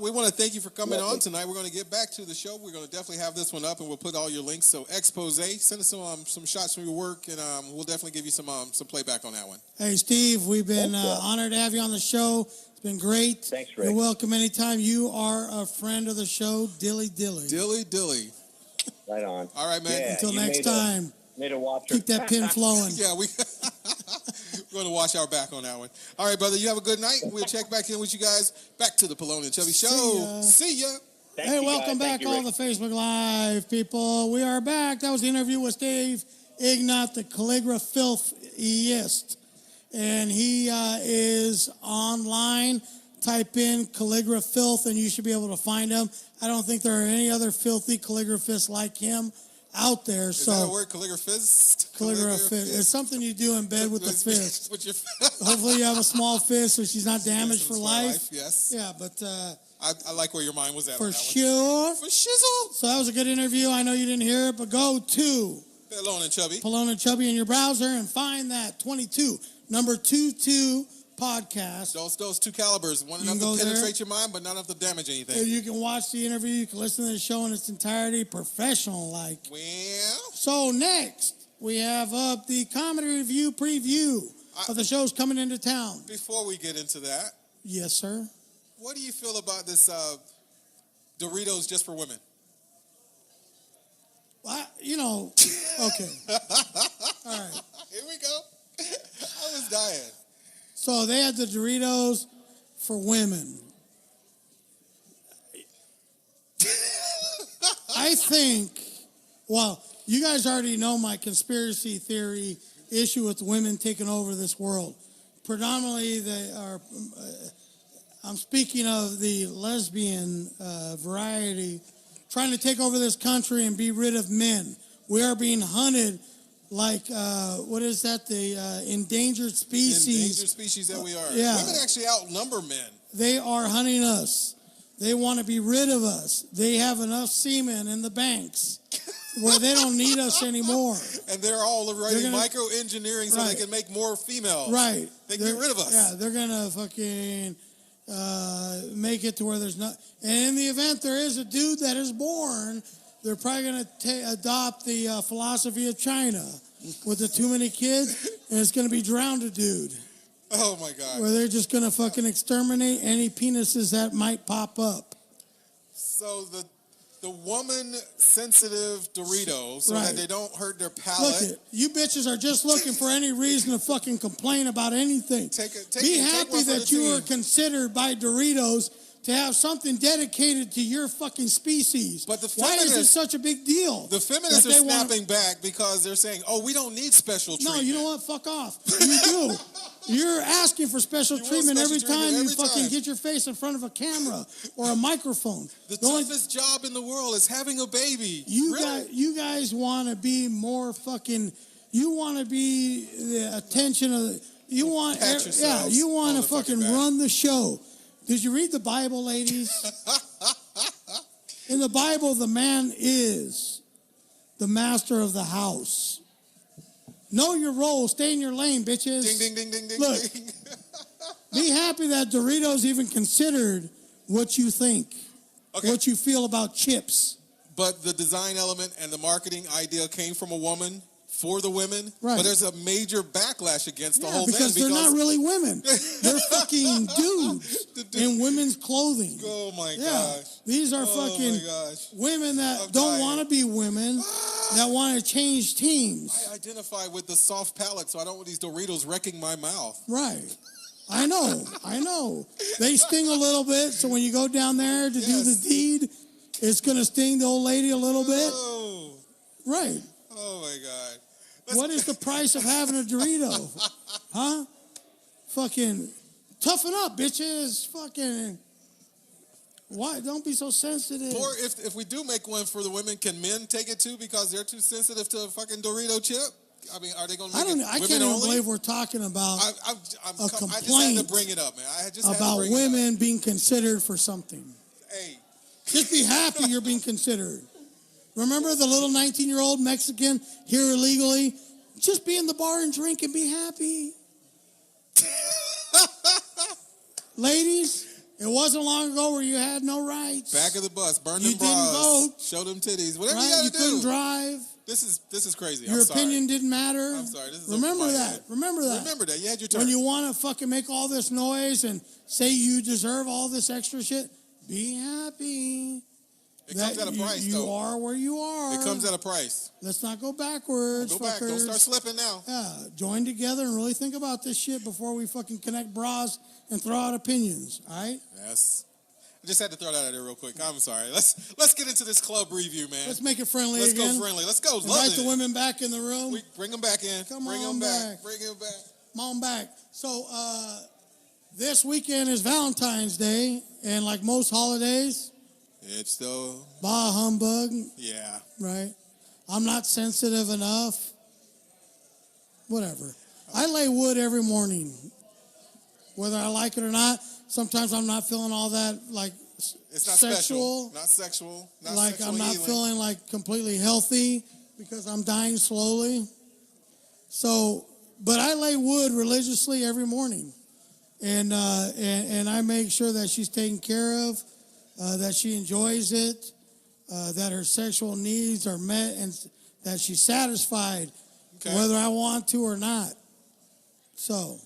We want to thank you for coming on tonight. We're going to get back to the show. We're going to definitely have this one up, and we'll put all your links. So, expose, send us some shots from your work, and we'll definitely give you some playback on that one. Hey, Steve, we've been honored to have you on the show. It's been great. Thanks, Rick. You're welcome anytime. You are a friend of the show. Dilly. Dilly. Right on. All right, man. Yeah, Until next time. Made a watcher. Keep that pin flowing. Yeah, we're going to watch our back on that one. All right, brother, you have a good night. We'll check back in with you guys. Back to the Pelon and Chubby Show. See ya. Hey, welcome back, all the Facebook Live people. We are back. That was the interview with Steve Ignat, the calligraphist. And he is online. Type in calligraphist, and you should be able to find him. I don't think there are any other filthy calligraphists like him out there. Is that a word, calligraphist? Calligraphist. It's something you do in bed with the fist. With your Hopefully you have a small fist so she's not damaged for life. Yes. Yeah, but I like where your mind was at. for on that sure. One. For shizzle. So that was a good interview. I know you didn't hear it, but go to Pelon and Chubby. Pelon and Chubby in your browser and find that 22 podcast. Those two calibers. One enough to penetrate your mind, but not enough to damage anything. You can watch the interview. You can listen to the show in its entirety, professional-like. Well. So next, we have up the comedy review preview of the shows coming into town. Before we get into that. Yes, sir. What do you feel about this Doritos just for women? Well, okay. All right. Here we go. I was dying. So they had the Doritos for women. I think, well, you guys already know my conspiracy theory issue with women taking over this world. Predominantly, I'm speaking of the lesbian variety trying to take over this country and be rid of men. We are being hunted like, what is that, the endangered species. Endangered species that we are. Yeah. Women actually outnumber men. They are hunting us. They want to be rid of us. They have enough semen in the banks where they don't need us anymore. And they're all already microengineering so they can make more females. Right. They can get rid of us. Yeah, they're going to fucking make it to where there's not. And in the event there is a dude that is born, they're probably going to adopt the philosophy of China with the too many kids, and it's going to be drowned a dude. Oh, my God. Where they're just going to fucking exterminate any penises that might pop up. So the woman-sensitive Doritos, so that they don't hurt their palate. Look, you bitches are just looking for any reason to fucking complain about anything. Be happy that you are considered by Doritos to have something dedicated to your fucking species. But why is it such a big deal? The feminists are snapping back because they're saying, oh, we don't need special treatment. No, you know what? Fuck off. You do. You're asking for special treatment every time you fucking get your face in front of a camera or a microphone. The toughest job in the world is having a baby. You guys want to be more fucking... You want to be the attention of... You want to fucking run the show. Did you read the Bible, ladies? In the Bible, the man is the master of the house. Know your role. Stay in your lane, bitches. Ding, ding, ding, ding, ding. Look, be happy that Doritos even considered what you think, what you feel about chips. But the design element and the marketing idea came from a woman for the women. Right. But there's a major backlash against the whole because thing. Because they're not really women. They're fucking dudes in women's clothing. Oh, my gosh. These are fucking women that don't want to be women, that want to change teams. I identify with the soft palate, so I don't want these Doritos wrecking my mouth. Right. I know. They sting a little bit, so when you go down there to do the deed, it's going to sting the old lady a little bit. Oh. Right. Oh, my God. What is the price of having a Dorito? Huh? Fucking toughen up, bitches. Fucking... Why? Don't be so sensitive. Or if we do make one for the women, can men take it too because they're too sensitive to a fucking Dorito chip? I mean, are they going to make I can't even believe we're talking about a complaint I just had to bring it up, man. I just about women being considered for something. Hey, Just be happy you're being considered. Remember the little 19-year-old Mexican here illegally? Just be in the bar and drink and be happy. Ladies, it wasn't long ago where you had no rights. Back of the bus, burn You them bras, didn't vote. show them titties, whatever Right? you gotta You do. couldn't drive. This is crazy. Your I'm sorry. opinion didn't matter. I'm sorry. This is Remember over my that. head. Remember that. Remember that. You had your turn. When you want to fucking make all this noise and say you deserve all this extra shit, be happy. It comes at a price, you though. are where you are. It comes at a price. Let's not go backwards, Go back. Don't fuckers. start slipping now. Yeah, join together and really think about this shit before we fucking connect bras and throw out opinions, all right? Yes. I just had to throw that out there real quick. I'm sorry. Let's get into this club review, man. Let's make it friendly Let's again. go friendly. Let's go. Invite Love the it. women back in the room. Bring them back in. Come bring on them back. back. Bring them back. Come on back. So this weekend is Valentine's Day, and like most holidays, It's still, bah humbug, yeah. right? I'm not sensitive enough. Whatever. I lay wood every morning, whether I like it or not. Sometimes I'm not feeling all that like It's not sexual. special. Not sexual. Not Like sexual I'm not healing. feeling like completely healthy because I'm dying slowly. So, but I lay wood religiously every morning, and I make sure that she's taken care of, that she enjoys it, that her sexual needs are met, and that she's satisfied, Okay. whether I want to or not. So,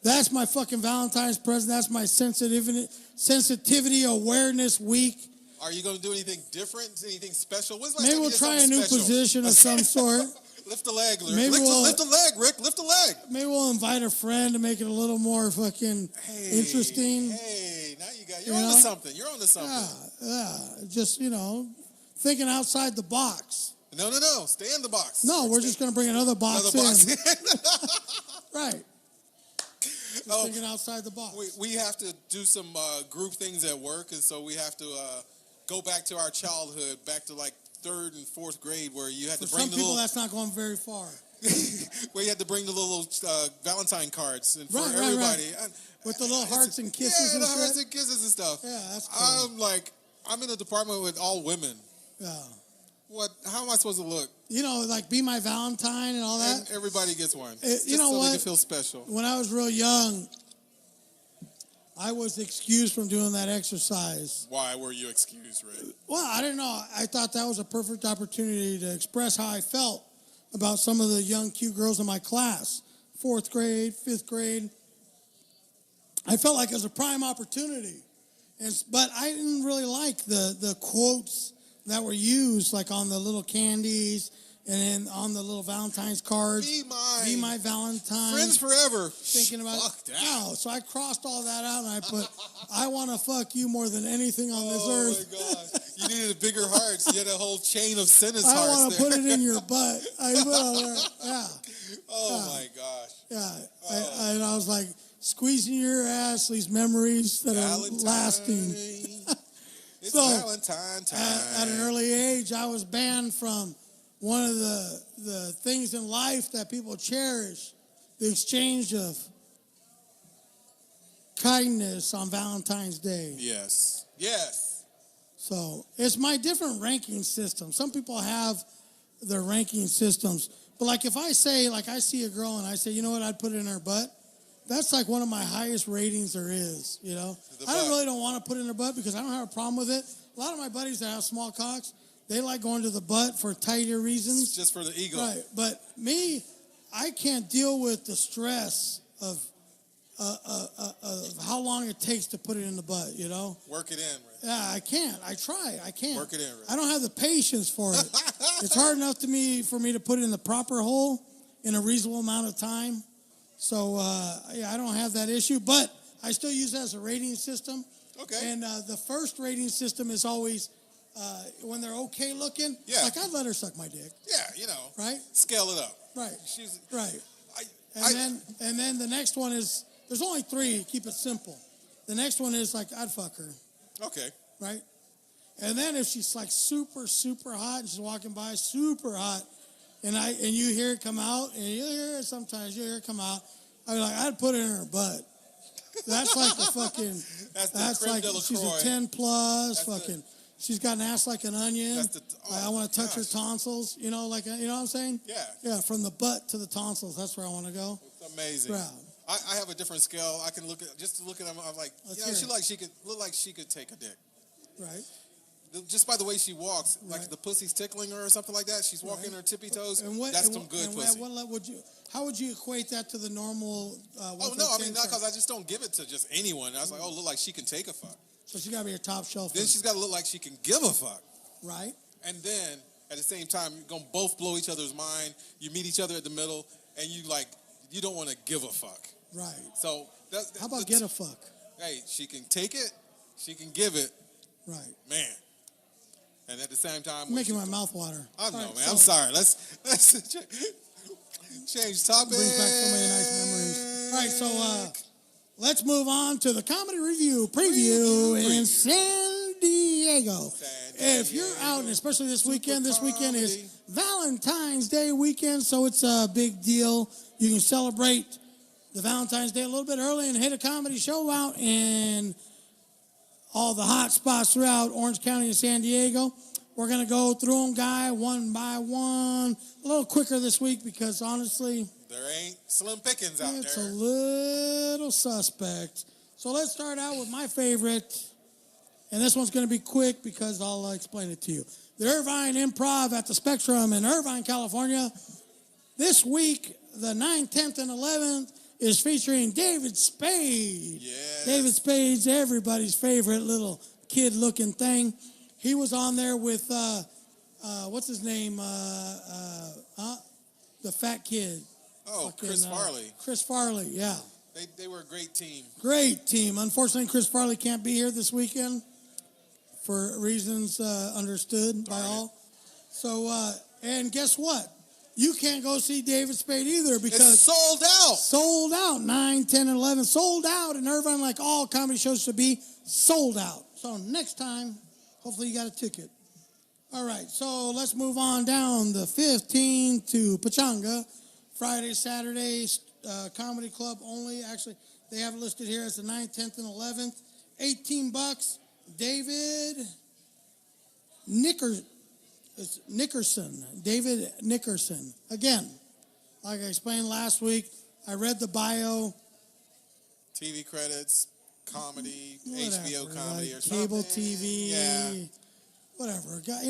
that's my fucking Valentine's present. That's my sensitivity awareness week. Are you going to do anything different? Anything special? When's the last Maybe time we'll you did try a something new special? position of some sort. Lift the leg, Rick. Maybe Lift the leg, Rick. Lift the leg. Maybe we'll invite a friend to make it a little more fucking interesting. Hey, now you're You on to know? something. You're on to something. Yeah. Just, thinking outside the box. No. Stay in the box. No, we're just going to bring another box Another in. box. Right. Just thinking outside the box. We have to do some group things at work, and so we have to go back to our childhood, back to like 3rd and 4th grade, where you had For to bring some the people, little, that's not going very far. where you had to bring the little Valentine cards and for Right, everybody. right. With the little hearts and kisses Yeah, and the shit. hearts and kisses and stuff. Yeah, that's cool. I'm in a department with all women. Yeah. How am I supposed to look? Like be my Valentine and all that. And everybody gets one. You just know so what? they can feel special. When I was real young, I was excused from doing that exercise. Why were you excused, Ray? Well, I didn't know. I thought that was a perfect opportunity to express how I felt about some of the young, cute girls in my class. 4th grade, 5th grade. I felt like it was a prime opportunity. But I didn't really like the quotes that were used, like on the little candies and then on the little Valentine's cards. Be my Valentine. Friends forever. Thinking about Fuck that. No, so I crossed all that out and I put, I want to fuck you more than anything on this earth. Oh my God! You needed a bigger heart. So you had a whole chain of sentence I hearts want to there. put it in your butt. I put all that. Yeah. Oh my gosh! Yeah. And I was like, squeezing your ass, these memories that Valentine. are lasting. It's So, Valentine time. At an early age, I was banned from one of the things in life that people cherish, the exchange of kindness on Valentine's Day. Yes. So it's my different ranking system. Some people have their ranking systems. But like if I say, like I see a girl and I say, you know what, I'd put it in her butt. That's like one of my highest ratings there is, I really don't want to put it in her butt because I don't have a problem with it. A lot of my buddies that have small cocks, they like going to the butt for tighter reasons. It's just for the ego. Right. But me, I can't deal with the stress of how long it takes to put it in the butt, Work it in, right? Yeah, I can't. I try. I can't. Work it in, right? I don't have the patience for it. It's hard enough for me to put it in the proper hole in a reasonable amount of time. So, I don't have that issue, but I still use it as a rating system. Okay. And the first rating system is always when they're okay looking. Yeah. Like, I'd let her suck my dick. Yeah, Right? Scale it up. Right. She's Right. I, And then the next one is, there's only 3, keep it simple. The next one is like, I'd fuck her. okay. Right? And then if she's like super, super hot and she's walking by super hot and you hear it come out and you hear it sometimes, you hear it come out, I'd be like, I'd put it in her butt. That's like a fucking. That's like she's a 10 plus. That's fucking. She's got an ass like an onion. I want to touch her tonsils. You know, like you know what I'm saying? Yeah. Yeah, from the butt to the tonsils. That's where I want to go. It's amazing. Proud. I have a different scale. I can look at them. I'm like, she could look like she could take a dick. Right. Just by the way she walks, like Right. the pussy's tickling her or something like that. She's walking her tippy toes. That's some good pussy. How would you equate that to the normal? Because I just don't give it to just anyone. I was like, look like she can take a fuck. So she got to be your top shelf. Then she's got to look like she can give a fuck. Right. And then at the same time, you're gonna both blow each other's mind. You meet each other at the middle, and you don't want to give a fuck. Right. So how about get a fuck? Hey, she can take it, she can give it. Right. Man. And at the same time, making my mouth water. I know, man. I'm sorry. Let's change topic. Brings back so many nice memories. All right, so let's move on to the comedy review preview in San Diego. If you're out, and especially this weekend is Valentine's Day weekend, so it's a big deal. You can celebrate the Valentine's Day a little bit early and hit a comedy show out in all the hot spots throughout Orange County and San Diego. We're going to go through them, Guy, one by one. A little quicker this week because, honestly, there ain't slim pickings out there. It's a little suspect. So let's start out with my favorite. And this one's going to be quick because I'll explain it to you. The Irvine Improv at the Spectrum in Irvine, California. This week, the 9th, 10th, and 11th, is featuring David Spade. Yes. David Spade's everybody's favorite little kid-looking thing. He was on there with, what's his name? The fat kid. Oh, Chris Farley. Chris Farley, yeah. They were a great team. Great team. Unfortunately, Chris Farley can't be here this weekend for reasons understood by all. So, and guess what? You can't go see David Spade either because it's sold out. Sold out. 9, 10, and 11. Sold out in Irvine like all comedy shows should be. Sold out. So next time, hopefully you got a ticket. All right, so let's move on down the 15th to Pachanga. Friday, Saturday, comedy club only. Actually, they have it listed here as the 9th, 10th, and 11th. $18. David Nickerson. David Nickerson. Again, like I explained last week, I read the bio. TV credits, comedy, Whatever, HBO comedy like or something. Cable TV. Yeah. Whatever. Guy,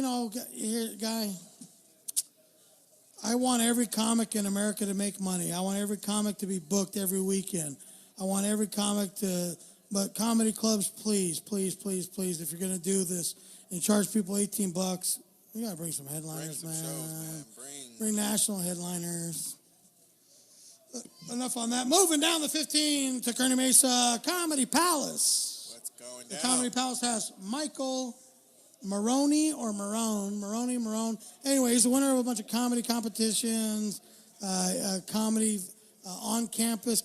I want every comic in America to make money. I want every comic to be booked every weekend. I want every comic to... But comedy clubs, please, please, please, please, if you're going to do this and charge people $18, you got to bring some headliners, Bring some shows, man. Bring national headliners. Enough on that. Moving down the 15 to Kearney Mesa Comedy Palace. What's going down? The Comedy Palace has Michael Maroney or Marone. Anyway, he's the winner of a bunch of comedy competitions, comedy on campus.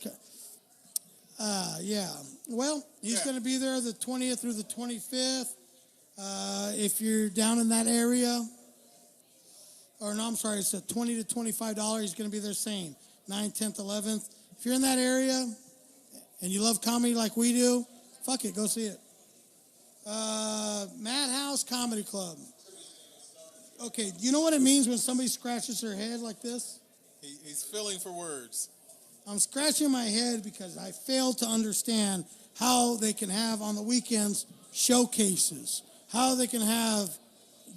Yeah. Well, he's going to be there the 20th through the 25th. If you're down in that area, or no, I'm sorry, it's a $20 to $25. He's going to be there same, 9th, 10th, 11th. If you're in that area and you love comedy like we do, fuck it, go see it. Madhouse Comedy Club. Okay, you know what it means when somebody scratches their head like this? He's filling for words. I'm scratching my head because I fail to understand how they can have on the weekends showcases, how they can have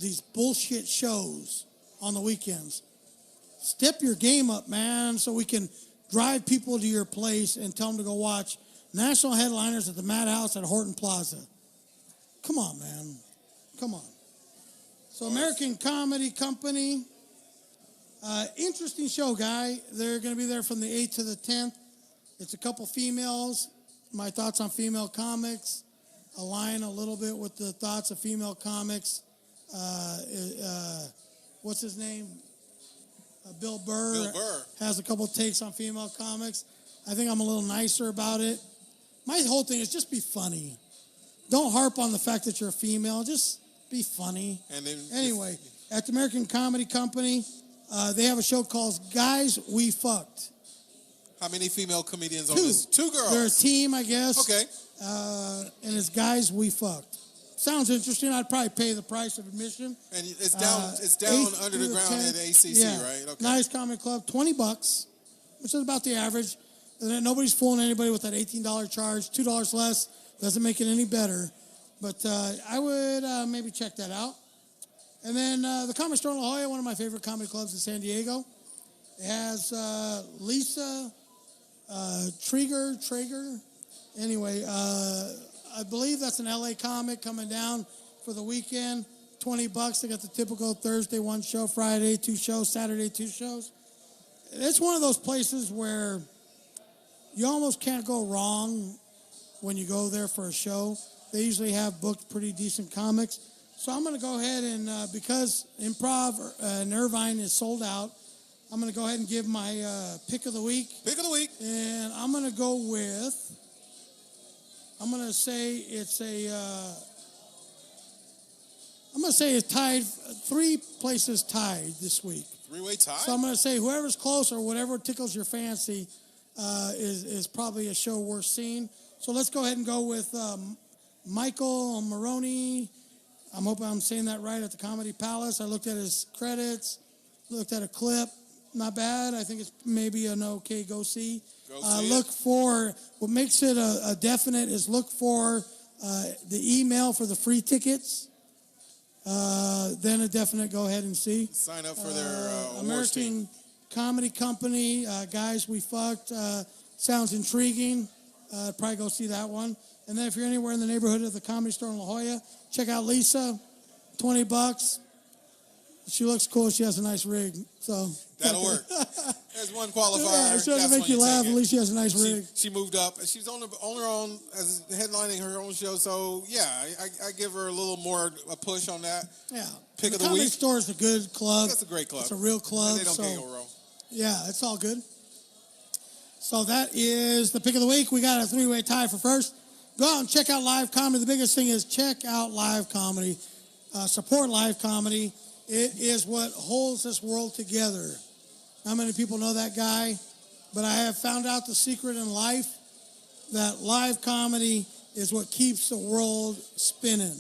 these bullshit shows on the weekends. Step your game up, man, so we can drive people to your place and tell them to go watch national headliners at the Madhouse at Horton Plaza. Come on, man. Come on. So American Comedy Company. Interesting show, Guy. They're going to be there from the 8th to the 10th. It's a couple females. My thoughts on female comics align a little bit with the thoughts of female comics. What's his name? Bill Burr. Bill Burr has a couple takes on female comics. I think I'm a little nicer about it. My whole thing is just be funny. Don't harp on the fact that you're a female. Just be funny. And then anyway, at the American Comedy Company, they have a show called Guys We Fucked. How many female comedians on 2. this? 2 girls. They're a team, I guess. Okay. And it's guys we fucked. Sounds interesting. I'd probably pay the price of admission. And it's down. It's down 8th under the through ground 10th. at ACC, Yeah. right? Okay. Nice comedy club, $20, which is about the average. And then nobody's fooling anybody with that $18 charge. $2 less doesn't make it any better. But I would maybe check that out. And then the Comedy Store in La Jolla, one of my favorite comedy clubs in San Diego. It has Lisa Traeger. Anyway, I believe that's an LA comic coming down for the weekend. $20. They got the typical Thursday 1 show, Friday 2 shows, Saturday 2 shows. It's one of those places where you almost can't go wrong when you go there for a show. They usually have booked pretty decent comics. So I'm going to go ahead and, because Improv in Irvine is sold out, I'm going to go ahead and give my pick of the week. Pick of the week. And I'm going to go with, I'm going to say it's tied, 3 places tied this week. 3-way tie? So I'm going to say whoever's close or whatever tickles your fancy is probably a show worth seeing. So let's go ahead and go with Michael Maroney. I'm hoping I'm saying that right, at the Comedy Palace. I looked at his credits, looked at a clip. Not bad. I think it's maybe an okay go see. Look for, what makes it a definite is look for the email for the free tickets. Then a definite go ahead and see. Sign up for their American Comedy Company, Guys We Fucked. Sounds intriguing. Probably go see that one. And then if you're anywhere in the neighborhood of the Comedy Store in La Jolla, check out Lisa, $20. She looks cool. She has a nice rig. So that'll work. There's one qualifier. Yeah, she doesn't make you laugh. At least she has a nice rig. She moved up. She's on her own as headlining her own show. So yeah, I give her a little more a push on that. Yeah. Pick of the Comedy week. Store is a good club. That's a great club. It's a real club. And they don't get go wrong. Yeah, it's all good. So that is the pick of the week. We got a 3-way tie for first. Go out and check out live comedy. The biggest thing is check out live comedy. Support live comedy. It is what holds this world together. Not many people know that guy, but I have found out the secret in life that live comedy is what keeps the world spinning.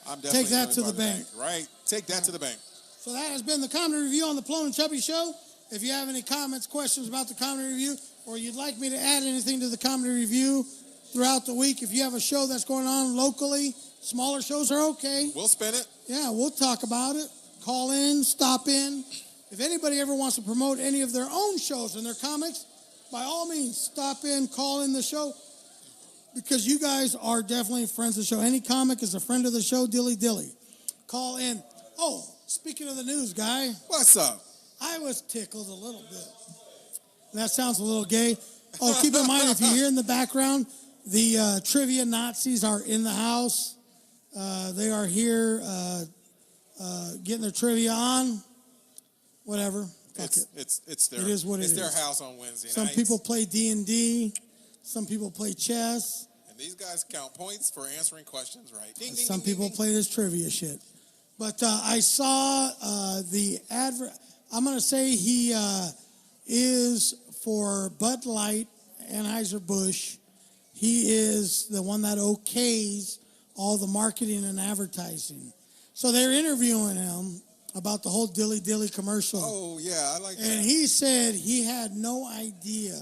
I'm definitely Take that to the bank. Right. Take that to the bank. So that has been the comedy review on the Pelon and Chubby Show. If you have any comments, questions about the comedy review, or you'd like me to add anything to the comedy review throughout the week, if you have a show that's going on locally, smaller shows are okay. We'll spin it. Yeah, we'll talk about it. Call in, stop in. If anybody ever wants to promote any of their own shows and their comics, by all means, stop in, call in the show, because you guys are definitely friends of the show. Any comic is a friend of the show, dilly dilly. Call in. Oh, speaking of the news, guy. What's up? I was tickled a little bit. That sounds a little gay. Oh, keep in mind, if you hear in the background, the trivia Nazis are in the house. They are here getting their trivia on. Whatever. Fuck it. It's their, it is what it is. It's their house on Wednesday Some nights. people play D&D. Some people play chess. And these guys count points for answering questions right. Ding, ding, Some ding, people ding, ding. play this trivia shit. But I saw the advert. I'm going to say he is for Bud Light, Anheuser-Busch. He is the one that okays all the marketing and advertising. So they're interviewing him about the whole Dilly Dilly commercial. Oh, yeah, I like that. And he said he had no idea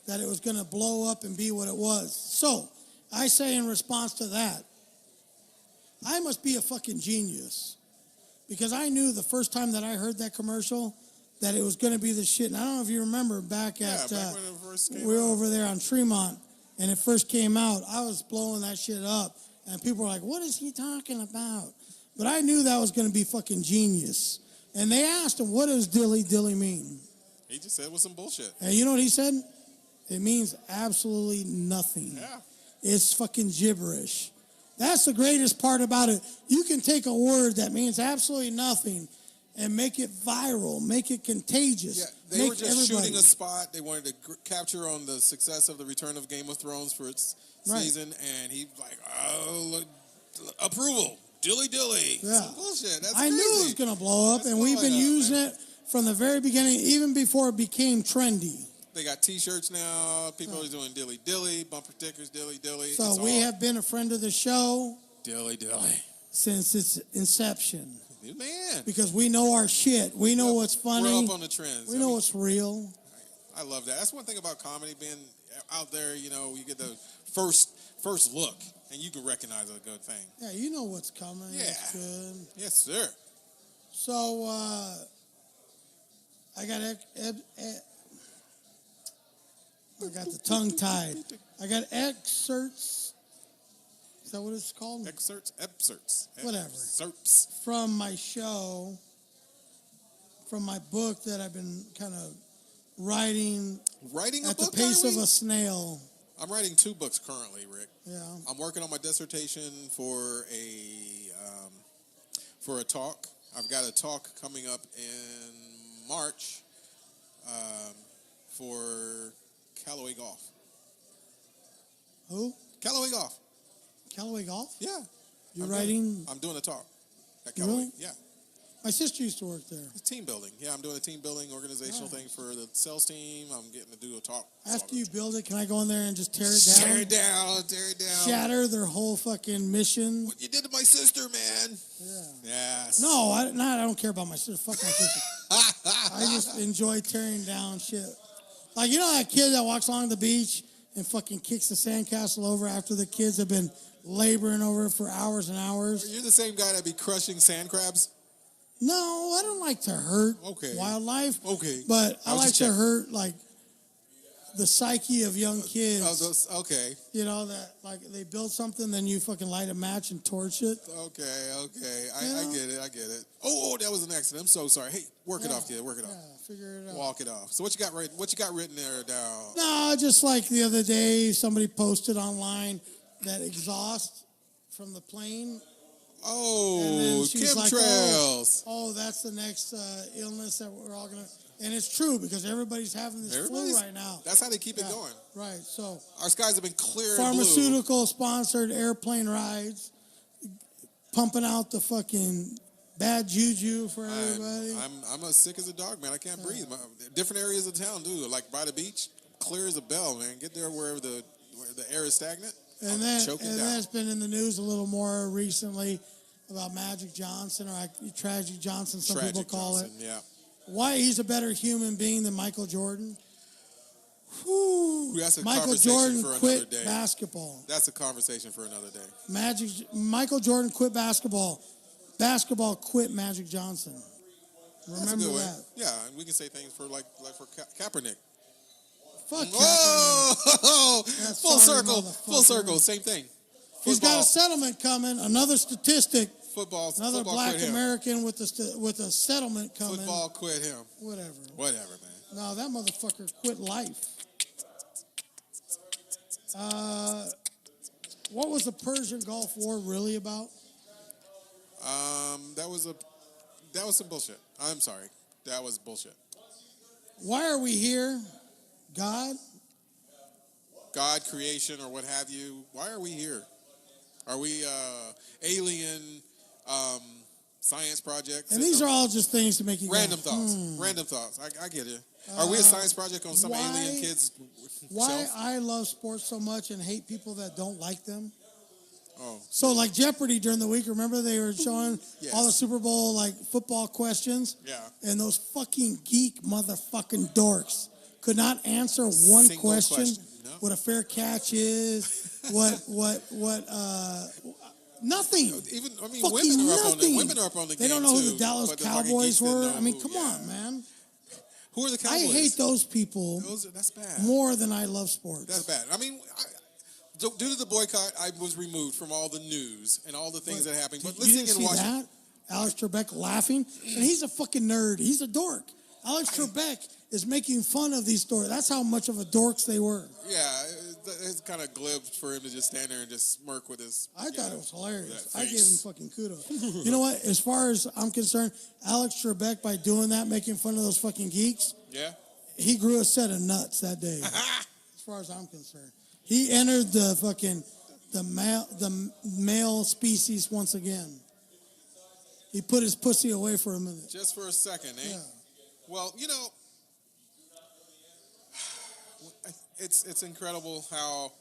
that it was going to blow up and be what it was. So I say in response to that, I must be a fucking genius, because I knew the first time that I heard that commercial that it was going to be the shit. And I don't know if you remember back at, back when it first came we were out. over there on Tremont, and it first came out. I was blowing that shit up, and people were like, what is he talking about? But I knew that was going to be fucking genius. And they asked him, what does dilly dilly mean? He just said it was some bullshit. And you know what he said? It means absolutely nothing. Yeah. It's fucking gibberish. That's the greatest part about it. You can take a word that means absolutely nothing and make it viral, make it contagious. Yeah, they were just shooting a spot. They wanted to capture on the success of the return of Game of Thrones for its season, and he's like, oh, approval. Dilly dilly. Yeah. Some bullshit. That's I crazy. knew it was going to blow up, That's and we've been blowing up, using man. it from the very beginning, even before it became trendy. They got T-shirts now. People are doing dilly dilly, bumper stickers, dilly dilly. So we have been a friend of the show dilly dilly since its inception. Man, because we know our shit. We know what's funny. We're up on the trends. We know what's real. I love that. That's one thing about comedy being out there. You know, you get the first look, and you can recognize a good thing. Yeah, you know what's coming. Yeah, it's good. Yes, sir. So I got the tongue tied. I got excerpts. Is that what it's called? Excerpts. Whatever. Excerpts. From my show, from my book that I've been kind of writing a at book, the pace of a snail. I'm writing 2 books currently, Rick. Yeah. I'm working on my dissertation for a talk. I've got a talk coming up in March for Callaway Golf. Who? Callaway Golf. Callaway Golf? Yeah. You're writing? I'm doing a talk at Callaway. Really? Yeah. My sister used to work there. It's team building. Yeah, I'm doing a team building organizational thing for the sales team. I'm getting to do a talk. After you build it, can I go in there and just tear it down? Tear it down. Shatter their whole fucking mission? What you did to my sister, man. Yeah. Yes. No, I don't care about my sister. Fuck my sister. I just enjoy tearing down shit. Like, you know that kid that walks along the beach and fucking kicks the sandcastle over after the kids have been laboring over it for hours and hours? You're the same guy that be crushing sand crabs? No, I don't like to hurt wildlife. Okay. But I like to hurt, like, the psyche of young kids. Okay. You know, that, like, they build something, then you fucking light a match and torch it. Okay. I get it. Oh, that was an accident. I'm so sorry. Hey, work it off, kid. Work it off. Yeah, figure it out. Walk it off. So what you got written there down? No, just like the other day, somebody posted online that exhaust from the plane. Oh, chemtrails. Oh, that's the next illness that we're all going to... And it's true, because everybody's having this flu right now. That's how they keep it going. Right, so... Our skies have been clear Pharmaceutical-sponsored airplane rides, pumping out the fucking bad juju for everybody. I'm as sick as a dog, man. I can't breathe. Different areas of town, dude. Like by the beach, clear as a bell, man. Get there where the air is stagnant. And that's been in the news a little more recently about Magic Johnson, or Tragic Johnson, some people call it. Yeah. Why he's a better human being than Michael Jordan? Whew, that's a Michael conversation Jordan for another quit day. basketball. That's a conversation for another day. Michael Jordan quit basketball. Basketball quit Magic Johnson. Remember that? Yeah, and we can say things for like for Kaepernick. Fuck Whoa! Full circle, same thing. He's got a settlement coming. Another statistic. Another black American with a settlement coming. Football quit him. Whatever, man. No, that motherfucker quit life. What was the Persian Gulf War really about? That was some bullshit. I'm sorry. That was bullshit. Why are we here? God, creation, or what have you. Why are we here? Are we alien science projects? And these are all just things to make you random thoughts. I get it. Are we a science project on some alien kids? Why I love sports so much and hate people that don't like them? Oh. So like Jeopardy during the week, remember they were showing all the Super Bowl like football questions? Yeah. And those fucking geek motherfucking dorks could not answer one question. No. What a fair catch is, nothing. Even women are up on the game. They don't know too, who the Dallas Cowboys were. I mean, come on, man. Who are the Cowboys? I hate those people. That's bad. More than I love sports. That's bad. I mean, due to the boycott, I was removed from all the news and all the things that happened. But listening and watching, that? Alex Trebek laughing, and he's a fucking nerd. He's a dork. Alex Trebek is making fun of these dorks. That's how much of a dorks they were. Yeah, it's kind of glib for him to just stand there and just smirk with his. I thought it was hilarious. I gave him fucking kudos. You know what? As far as I'm concerned, Alex Trebek, by doing that, making fun of those fucking geeks, he grew a set of nuts that day. As far as I'm concerned, he entered the male species once again. He put his pussy away for a minute. Just for a second, eh? Yeah. Well, it's incredible how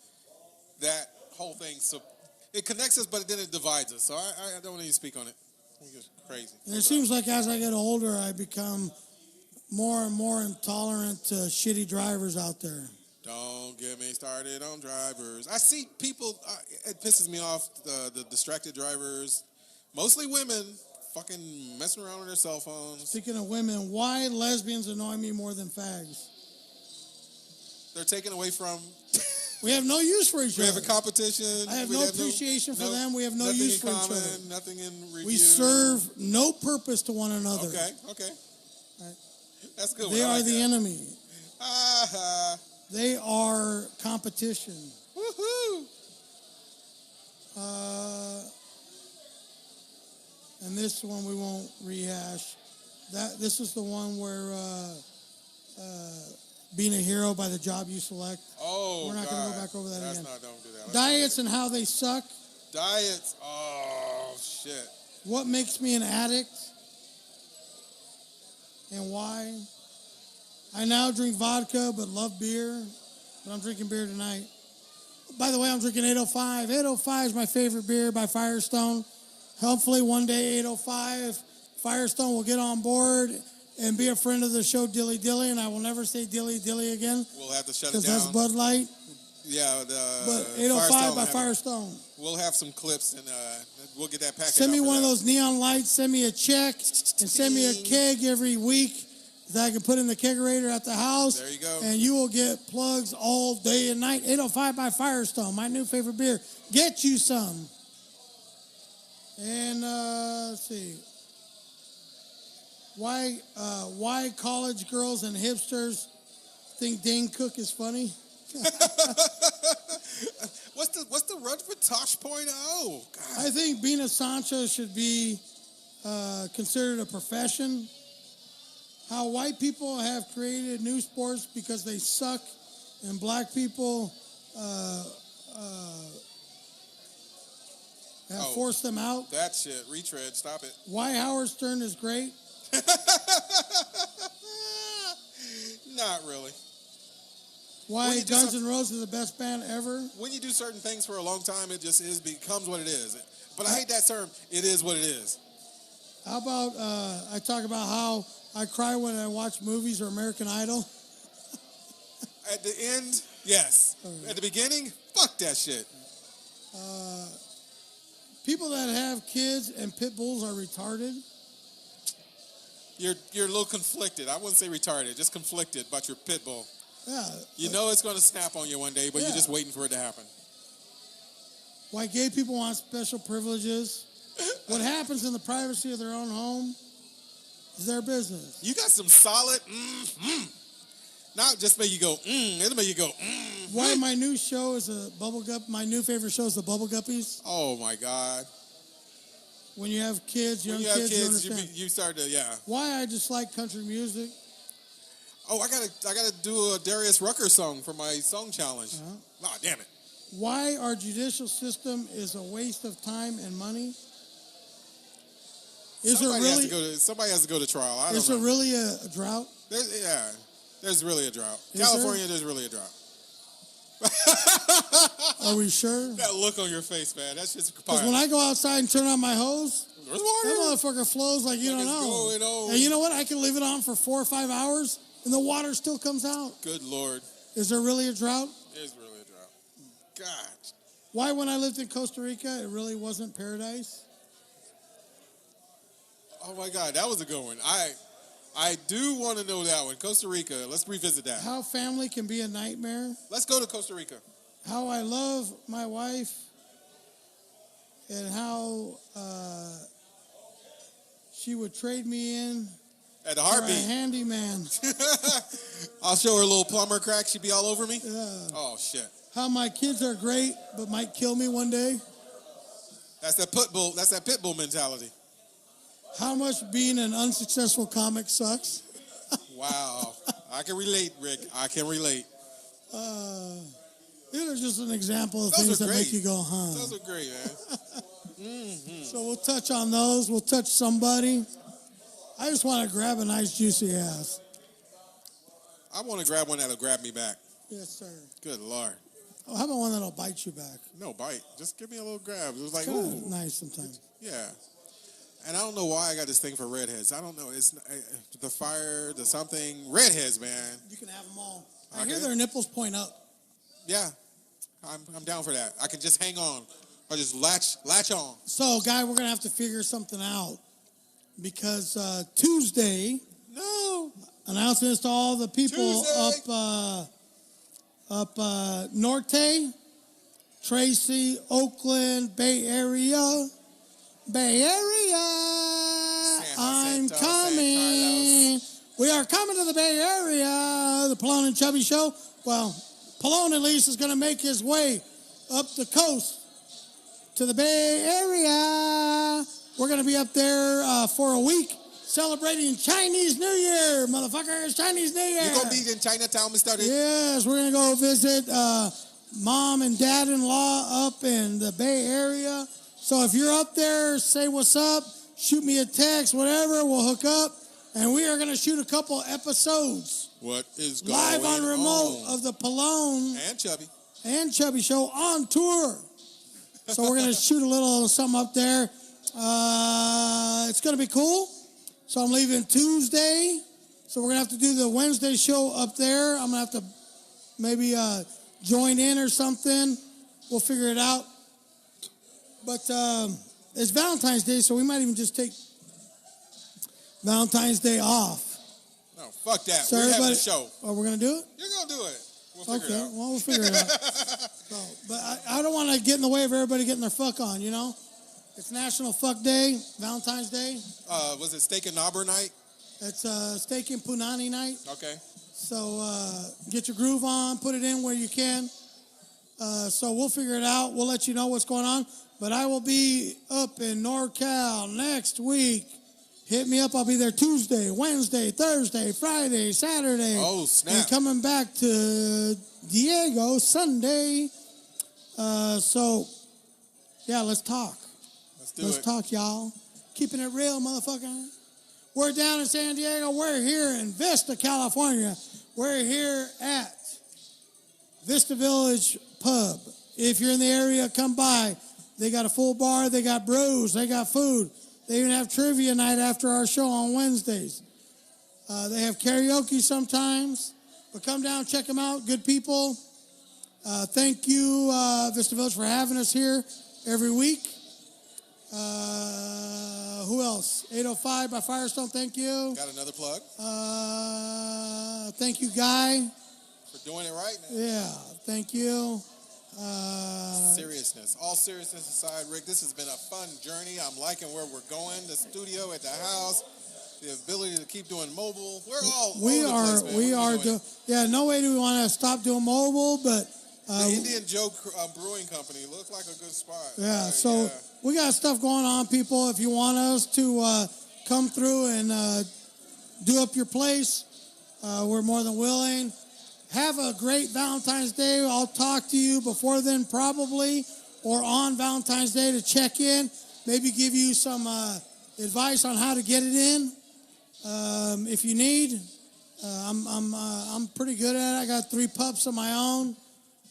that whole thing, so it connects us, but then it divides us. So I don't need to speak on it. It's crazy. And it seems like as I get older, I become more and more intolerant to shitty drivers out there. Don't get me started on drivers. I see people, it pisses me off, the distracted drivers, mostly women, fucking messing around with their cell phones. Speaking of women, why lesbians annoy me more than fags? They're taken away from... We have no use for each other. We have a competition. I have no appreciation for them. We have no use for each other. Nothing in review. We serve no purpose to one another. Okay. Right. That's good. They are the enemy. Uh-huh. They are competition. Woohoo! And this one we won't rehash. This is the one where being a hero by the job you select. Oh, we're not going to go back over that again. Don't do that. Diets and how they suck. Diets. Oh, shit. What makes me an addict and why? I now drink vodka but love beer, but I'm drinking beer tonight. By the way, I'm drinking 805. 805 is my favorite beer by Firestone. Hopefully one day 805, Firestone will get on board and be a friend of the show Dilly Dilly, and I will never say Dilly Dilly again. We'll have to shut it down. Because that's Bud Light. Yeah, but 805 by Firestone. We'll have some clips, and we'll get that package. Send me one of those neon lights, send me a check, and send me a keg every week that I can put in the kegerator at the house. There you go. And you will get plugs all day and night. 805 by Firestone, my new favorite beer. Get you some. And let's see. Why college girls and hipsters think Dane Cook is funny? What's the run for Tosh point? Oh, God. I think being a Sancho should be considered a profession. How white people have created new sports because they suck, and black people have forced them out. That shit. Retread. Stop it. Why Howard Stern is great. Not really. Why Guns N' Roses is the best band ever. When you do certain things for a long time, it just becomes what it is. But I hate that term. It is what it is. How about I talk about how I cry when I watch movies or American Idol? At the end, yes. At the beginning, fuck that shit. People that have kids and pit bulls are retarded. You're a little conflicted. I wouldn't say retarded, just conflicted about your pit bull. Yeah. You know it's going to snap on you one day, but you're just waiting for it to happen. Why gay people want special privileges. What happens in the privacy of their own home is their business. You got some solid Not just make you go, it'll make you go, Why my new show is a Bubble Gup. My new favorite show is the Bubble Guppies. Oh, my God. When you have kids, young kids, you understand. You start to, Why I just like country music. Oh, I gotta do a Darius Rucker song for my song challenge. Oh, damn it. Why our judicial system is a waste of time and money. Somebody has to go to trial. I don't know. Is there really a drought? There's really a drought. California, there's really a drought. Are we sure? That look on your face, man. That's just because when I go outside and turn on my hose, there's water. That motherfucker flows like you don't know. And you know what? I can leave it on for 4 or 5 hours, and the water still comes out. Good Lord. Is there really a drought? There's really a drought. God. Why, when I lived in Costa Rica, it really wasn't paradise? Oh, my God. That was a good one. I do want to know that one. Costa Rica. Let's revisit that. How family can be a nightmare. Let's go to Costa Rica. How I love my wife and how she would trade me in at the heartbeat. For a handyman. I'll show her a little plumber crack. She'd be all over me. Yeah. Oh, shit. How my kids are great, but might kill me one day. That's that pit bull mentality. How much being an unsuccessful comic sucks. Wow. I can relate, Rick. I can relate. These are just an example of things that make you go, huh? Those are great, man. So we'll touch on those. We'll touch somebody. I just want to grab a nice juicy ass. I want to grab one that'll grab me back. Yes, sir. Good Lord. Oh, how about one that'll bite you back? No bite. Just give me a little grab. It was like, Kinda ooh. nice sometimes. Yeah. And I don't know why I got this thing for redheads. I don't know. It's the fire, the something. Redheads, man. You can have them all. I Okay. hear their nipples point up. Yeah. I'm down for that. I can just hang on or just latch on. So, Guy, we're going to have to figure something out because Tuesday, No. announcements to all the people Tuesday. up Norte, Tracy, Oakland, Bay Area. Bay Area, I'm Jacinto, coming. We are coming to the Bay Area, the Pelon and Chubby show. Well, Pelon at least is going to make his way up the coast to the Bay Area. We're going to be up there for a week celebrating Chinese New Year, motherfuckers. Chinese New Year. You gonna be in Chinatown, Mr. Dick? Yes, we're going to go visit mom and dad-in-law up in the Bay Area. So if you're up there, say what's up, shoot me a text, whatever, we'll hook up. And we are going to shoot a couple episodes. What is going Live on remote of the Pelon and Chubby show on tour. So we're going to shoot a little something up there. It's going to be cool. So I'm leaving Tuesday. So we're going to have to do the Wednesday show up there. I'm going to have to maybe join in or something. We'll figure it out. But it's Valentine's Day, so we might even just take Valentine's Day off. No, fuck that. So We're having a show. Oh, we're going to do it? You're going to do it. We'll figure it out. Well, we'll figure it out. So, but I don't want to get in the way of everybody getting their fuck on, you know? It's National Fuck Day, Valentine's Day. Was it Steak and Knobber night? It's Steak and Punani night. Okay. So get your groove on, put it in where you can. So we'll figure it out. We'll let you know what's going on. But I will be up in NorCal next week. Hit me up. I'll be there Tuesday, Wednesday, Thursday, Friday, Saturday. Oh, snap. And coming back to Diego Sunday. So, yeah, let's talk. Let's talk, y'all. Keeping it real, motherfucker. We're down in San Diego. We're here in Vista, California. We're here at Vista Village Pub. If you're in the area, come by. They got a full bar. They got brews. They got food. They even have trivia night after our show on Wednesdays. They have karaoke sometimes. But come down, check them out. Good people. Thank you, Vista Village, for having us here every week. Who else? 805 by Firestone, thank you. Got another plug. Thank you, Guy. For doing it right, man. Yeah, thank you. Seriousness. All seriousness aside, Rick, this has been a fun journey. I'm liking where we're going. The studio, at the house, the ability to keep doing mobile. We're all yeah, no way do we want to stop doing mobile, but the Indian Joe Brewing Company looked like a good spot. Yeah, so we got stuff going on, people. If you want us to come through and do up your place, we're more than willing. Have a great Valentine's Day. I'll talk to you before then probably, or on Valentine's Day to check in. Maybe give you some advice on how to get it in. If you need, I'm pretty good at it. I got 3 pups of my own,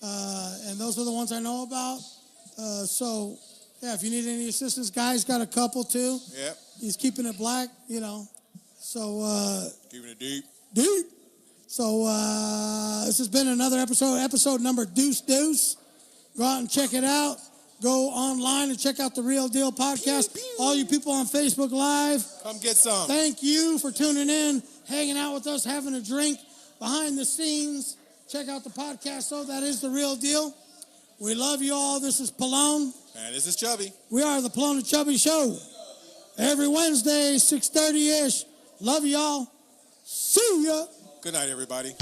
and those are the ones I know about. So, yeah, if you need any assistance, Guy's got a couple too. Yep. He's keeping it black, you know. So, keeping it deep. Deep. So, this has been another episode number Deuce. Go out and check it out. Go online and check out the Real Deal podcast. All you people on Facebook Live, come get some. Thank you for tuning in, hanging out with us, having a drink behind the scenes. Check out the podcast. So that is the Real Deal. We love you all. This is Pelon. And this is Chubby. We are the Pelon and Chubby Show. Every Wednesday, 6:30-ish. Love y'all. See ya. Good night, everybody.